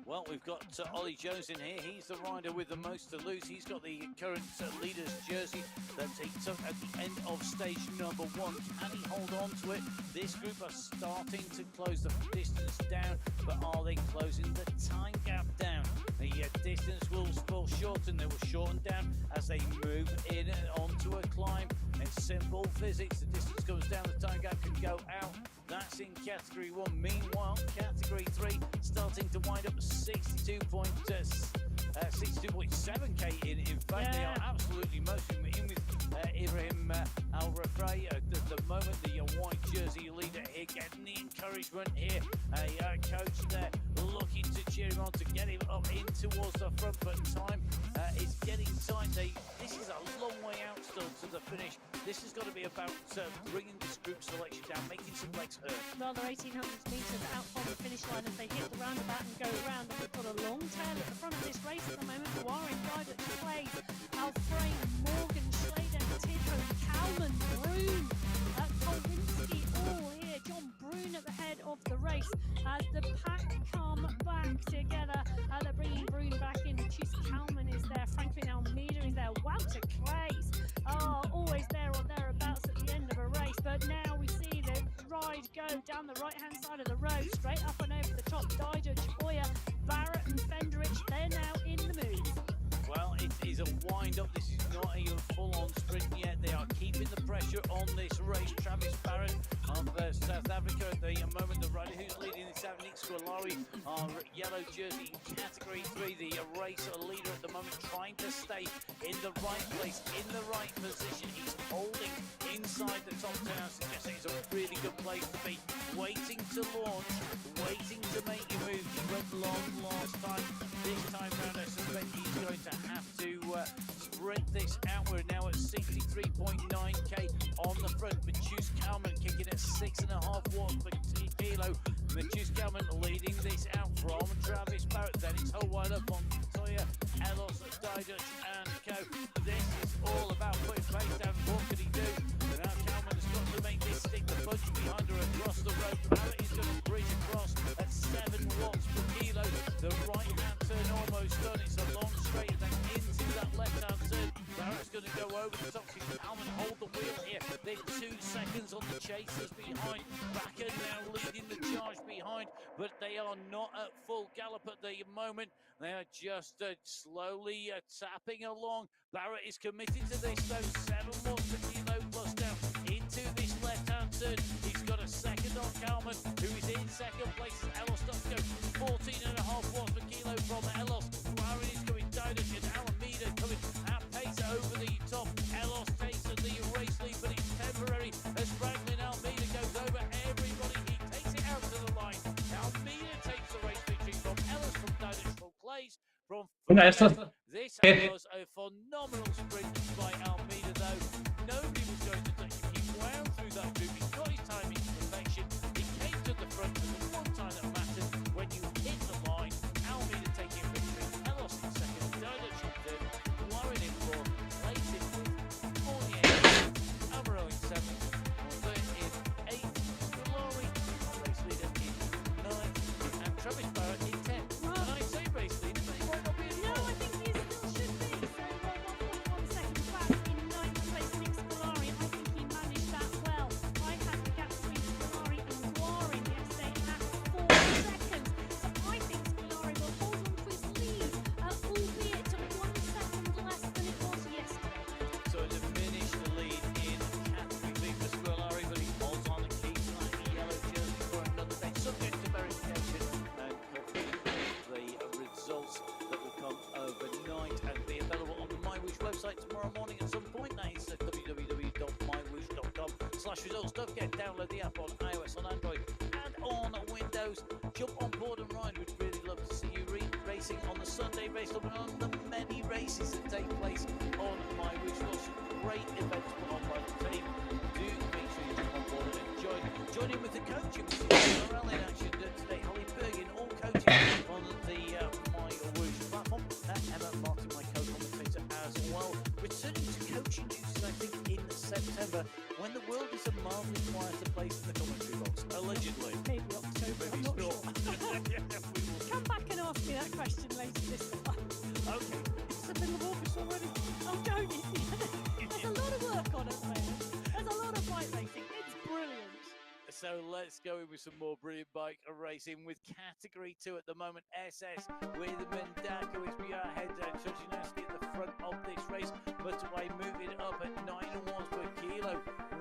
Well, we've got Ollie Jones in here. He's the rider with the most to lose. He's got the current leader's jersey that he took at the end of stage number 1. Can he hold on to it? This group are starting to close the distance down, but are they closing the time gap down? The distance will shorten. They will shorten down as they move in onto a climb. It's simple physics. The distance goes down, the time gap can go out. That's in category 1. Meanwhile, category 3 starting to wind up 62.7k in fact. They are absolutely motoring in with Ibrahim Al-Rafai at the moment. The white jersey leader here getting the encouragement here. A coach there looking to cheer him on, to get him up in towards the front, but time is getting tight. This is a long way out still to the finish. This has got to be about bringing this group selection down, making some legs hurt. Well, they're 1800 metres out from the finish line as they hit the roundabout and go around. And we've got a long tail at the front of this race at the moment. Warren, Guided, Clays, Alfrey, Morgan, Schlader, Tidro, Kalman, Brune, Kolwinski, all here. John Brune at the head of the race. As the pack come back together, they're bringing Brune back in. Chis Kalman is there. Franklin Almeida is there. Wouter Clays are always there or thereabouts at the end of a race. But now we see the ride go down the right-hand side of the road, straight up and over the top. Dider, Choya, Barrett and Fenderich, they're now in the move. Well, it is a wind-up. This is not a full-on sprint yet. They are keeping the pressure on this race. Travis Barrett of South Africa at the moment. The rider who's leading is Nick Scolari, our yellow jersey in category 3. The race leader at the moment, trying to stay in the right place, in the right position. He's holding inside the top 10. I suggest it's a really good place to be. Waiting to launch, waiting to make your move. He went long last time. This time round, I suspect he's going to have to sprint this out. We're now at 63.9k on the front. Matthews Kalman kicking at 6.5 watts per kilo. Matthews Kalman leading this out from Travis Barrett. Then it's Howard up on Toya, Elos, Didich and Co. This is all about putting pace down. What can he do? Now Kalman has got to make this stick. The punch behind her across the road. Barrett is going to bridge across at 7 watts per kilo. The right hand turn almost done. It's a long straight and then into that left hand turn. Barrett's going to go over the top. Kalman hold the wheel here. Then 2 seconds on the chasers behind. Backer now leading the charge behind, but they are not at full gallop at the moment. They are just slowly tapping along. Barrett is committed to this though. 7 watts per kilo plus down into this left hand turn. He's got a second on Kalman, who is in second place. Elos does go 14.5 watts per kilo from Elos. Warren is coming down and Alameda coming at pace over the top. Elos takes the race lead, but it's temporary as Franklin Almeida goes over everybody. He takes it out to the line. Almeida takes the race victory from Elos, from Didich, from Clays, from This was a phenomenal sprint by Almeida though. Nobody was going to touch him. He wound through that group. He got his timing to perfection. He came to the front for the one time that mattered. When you hit the line, Almeida taking victory. Elos in second, Didich in third, Warren in fourth, Clays in fifth, Fournier in sixth, Amaro in seventh, Third in eighth, Scolari, race leader in ninth, and Travis Barrett in 10th. When I say race leader, but he might not be in No, I fourth. think he still should be. So 1.1 seconds back in 9th place, Nick Scolari. I think he managed that well. I had the gap between Scolari and Warren yesterday at 4 seconds. So I think Scolari will hold on to his lead, albeit 1 second less than it was yesterday. So a diminished lead in category B for Scolari, but he holds on and keeps an yellow jersey for another day, subject to verification and the results that will come overnight and be available on the MyWhoosh website tomorrow morning at some point. That is www.mywhoosh.com/results. Don't forget, download the app on iOS, on Android and on Windows. Jump on board and ride. We'd really love to see you racing on the Sunday race and on the many races that take place on MyWhoosh. Lots of great events put on by the team. Do make sure you jump on board and join in with the coaching. We see RL in action today. Holly Bergin, all coaching on the MyWhoosh platform. Emma Martin, my co-commentator as well. returning to coaching duties, I think, in September, when the world is a marvelous quieter place in the commentary box, allegedly. Maybe October, I'm not sure. Yeah, we will. Come back and ask me that question later this time. Okay. It's the middle of August already. Oh, don't you? There's a lot of work on at the moment. There's a lot of bike racing. It's brilliant. So let's go in with some more brilliant bike racing with category 2 at the moment. SS with Mendako is ahead. Chojinowski at the front of this race. Motorway moving up at 9 watts per kilo.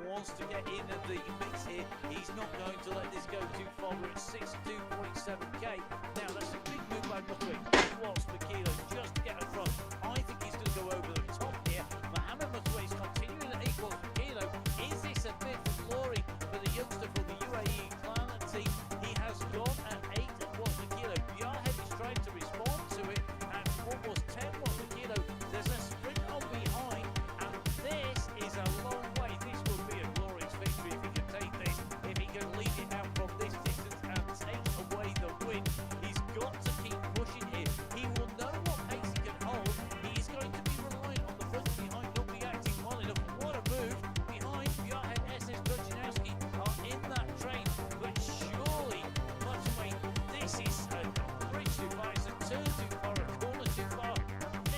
Wants to get in the mix here. He's not going to let this go too far. We're at 62.7k. Now that's a big move by Motorway. 2 watts per kilo just to get across. I think he's going to go over the top here. Mohammed Motorway is continuing at 8 watts per kilo. Is this a bit for glory for the youngster from the UAE clan team? He has gone at 8 watts per kilo. Yarhead is trying to respond to it at almost 10 watts per kilo. There's a sprint on behind, and this is a long way. This will be a glorious victory if he can take this, if he can lead it out from this distance and take away the win. He's got to keep pushing here. He will know what pace he can hold. He is going to be reliant on the front behind not reacting well enough. What a move behind. Yarhead, SS, Gojinowski are in that train, but surely, Motorway, this is a bridge too far. It's a turn too far, a corner too far.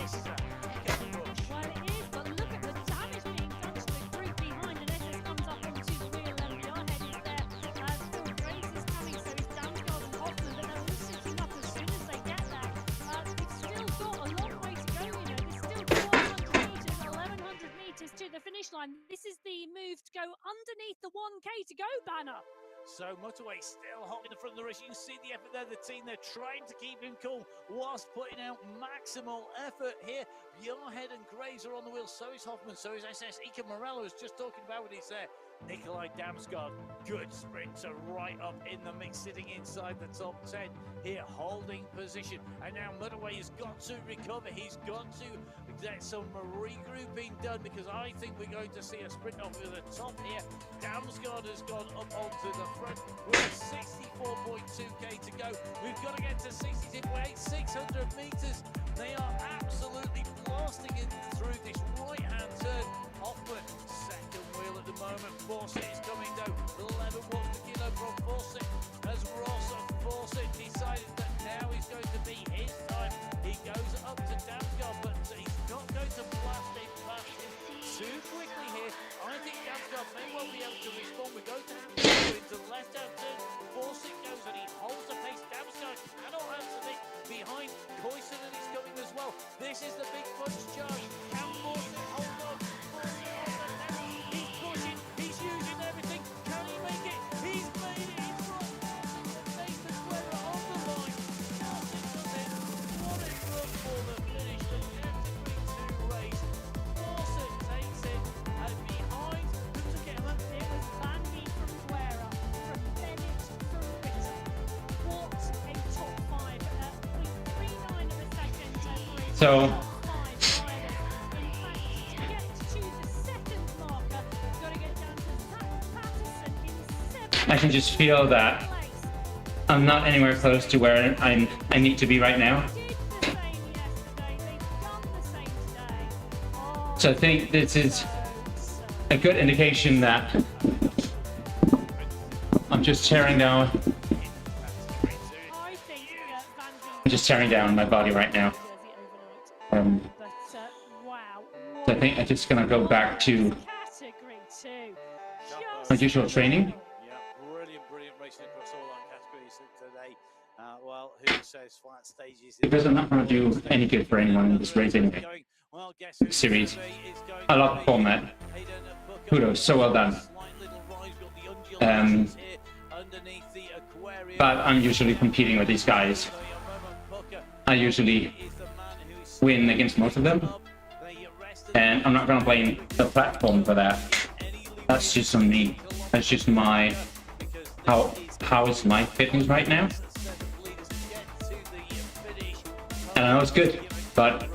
This is a heck of a rush. Well, it is, but look at the damage being done to the group behind, and SS comes up onto the wheel, and Yarhead is there. Still Grace is coming, so is Damsgaard and Hoffman, but they're all sitting up as soon as they get there. It's still got a long way to go, you know. There's still 1,200 metres, 1,100 metres to the finish line. This is the move to go underneath the 1k to go banner. So Motorway still hot in the front of the race. You can see the effort there. The team, they're trying to keep him cool whilst putting out maximal effort here. Yarhead and Graves are on the wheel. So is Hoffman. So is SS. Ika Morello was just talking about what he's there. Nikolai Damsgaard, good sprinter, right up in the mix, sitting inside the top 10 here, holding position. And now Motorway has got to recover. He's got to get some regrouping done, because I think we're going to see a sprint off to the top here. Damsgaard has gone up onto the front. We're at 64.2k to go. We've got to get to 66.8, 600 meters. They are absolutely blasting it through this right-hand turn. Hoffman, second wheel at the moment. Fawcett is coming though. 11 watts per kilo from Fawcett, as Ross of Fawcett decided that now is going to be his time. He goes up to Damsgaard, but he's not going to blast it past him too quickly here. I think Damsgaard may well be able to respond. We're going to have to go into the left-hand turn. Fawcett goes and he holds the pace. Damsgaard cannot answer it. Behind, Koisonen is coming as well. This is the big punch charge. Can Fawcett hold on? He's pushing, he's using everything. Can he make it? He's made it. He's got Nathan Weber on the line. Fawcett does it. What a run for the finish. The category 2 race. Fawcett takes it. And behind, who took it? It was Bandy from Guerra, from Bennett, from Ritter. What a top 5. 3.9 of a second. So I can just feel that I'm not anywhere close to where I need to be right now. So I think this is a good indication that I'm just tearing down. I'm just tearing down my body right now. So I think I'm just gonna go back to my usual training. Yeah, brilliant racing across all our categories today. Well, who says flat stages? Because I'm not gonna do any good for anyone in this race anyway. Series. I love the format. Kudos, so well done. But I'm usually competing with these guys. I usually win against most of them, and I'm not going to blame the platform for that. That's just on me. That's just my how is my fitness right now. And I know it's good, but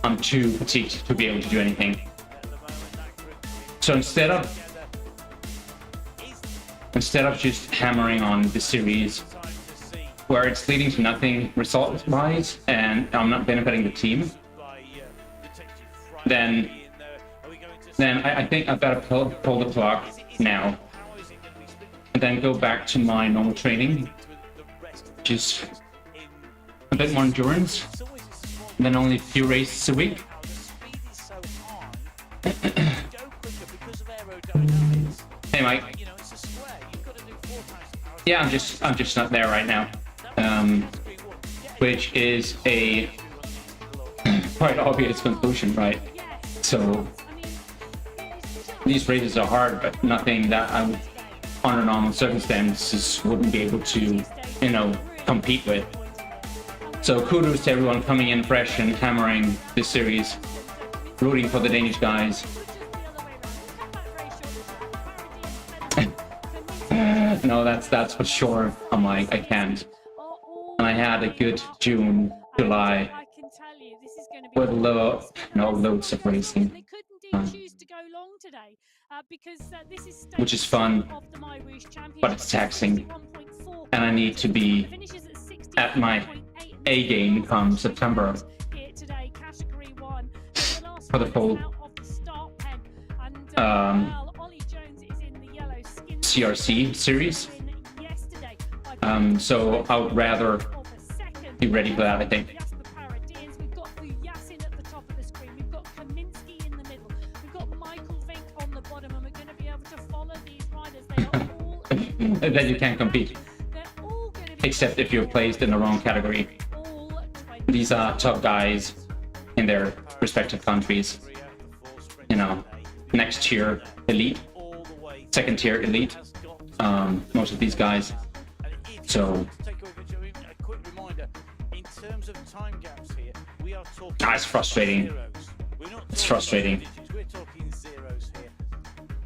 I'm too fatigued to be able to do anything. So instead of just hammering on the series where it's leading to nothing result-wise and I'm not benefiting the team, then I think I better pull the plug now, and then go back to my normal training, which is a bit more endurance, and then only a few races a week. Hey, Mike. Yeah, I'm just not there right now, which is a quite obvious conclusion, right? So these races are hard, but nothing that I would, under normal circumstances, wouldn't be able to, compete with. So kudos to everyone coming in fresh and hammering this series, rooting for the Danish guys. No, that's for sure. I'm like, I can't. And I had a good June, July with loads of racing, which is fun, but it's taxing, and I need to be at my A game come September for the full CRC series. So I would rather be ready for that, I think. Then you can't compete, except if you're placed in the wrong category. These are top guys in their respective countries. Next tier elite, second tier elite. Most of these guys. So it's frustrating. It's frustrating. We're talking zeros here.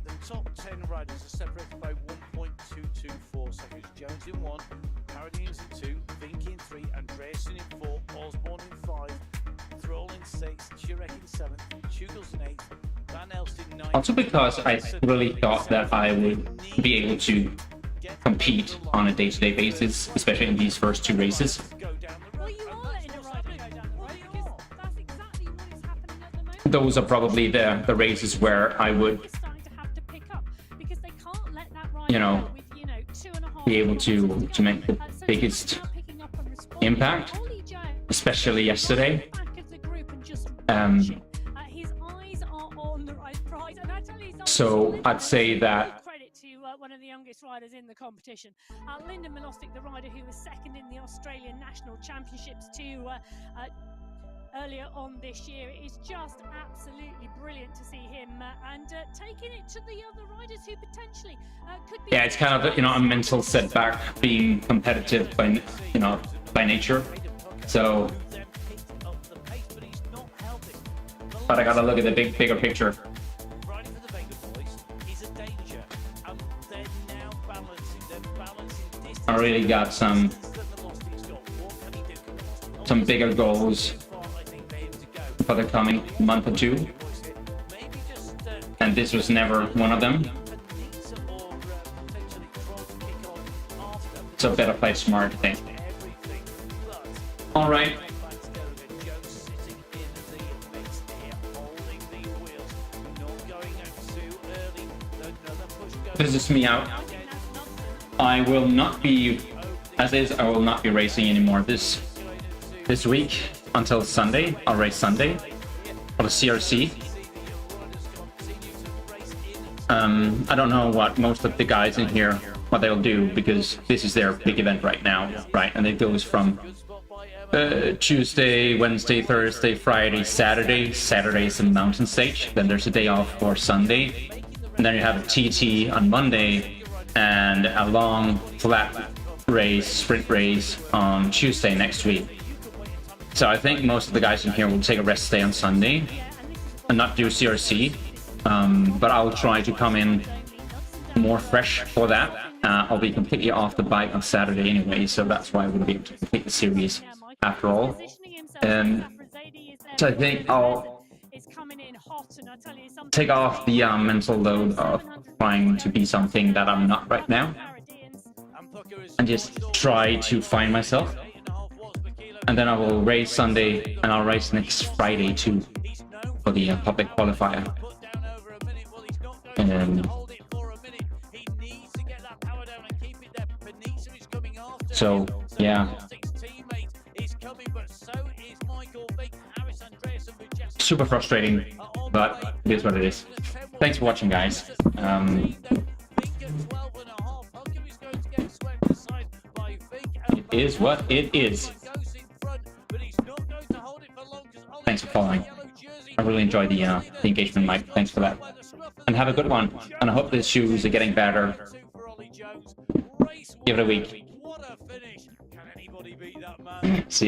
The top 10 riders are separated by 1.224 seconds. Jones in 1, Paradines in 2, Vink in 3, Andreasen in 4, Osborne in 5, Thrall in 6, Jurek in 7, Chugels in 8, Van Elst in 9. Also because I really thought that I would be able to compete on a day-to-day basis, especially in these first two races. Those are probably the races where I would, be able to make the biggest impact, especially yesterday. So I'd say that one of the youngest riders in the competition. Lyndon Milostic, the rider who was second in the Australian National Championships earlier on this year. It is just absolutely brilliant to see him and taking it to the other riders who potentially could be... Yeah, it's kind of a mental setback being competitive by nature. So, but I gotta look at the bigger picture. I really got some bigger goals for the coming month or two, and this was never one of them. So better play smart, I think. All right. This is me out. I will not be, as is, I will not be racing anymore this week until Sunday. I'll race Sunday for the CRC. I don't know what most of the guys in here, what they'll do, because this is their big event right now, right? And it goes from Tuesday, Wednesday, Thursday, Friday, Saturday. Saturday is a mountain stage. Then there's a day off for Sunday. And then you have a TT on Monday and a long flat race, sprint race on Tuesday next week. So I think most of the guys in here will take a rest day on Sunday and not do CRC. But I'll try to come in more fresh for that. I'll be completely off the bike on Saturday anyway, so that's why I wouldn't be able to complete the series after all. So I think I'll take off the mental load of trying to be something that I'm not right now, and just try to find myself. And then I will race Sunday, and I'll race next Friday too for the public qualifier. So yeah, super frustrating, but it is what it is. Thanks for watching, guys. It is what it is. Thanks for following. I really enjoyed the engagement, Mike. Thanks for that. And have a good one. And I hope the shoes are getting better. Give it a week. See you.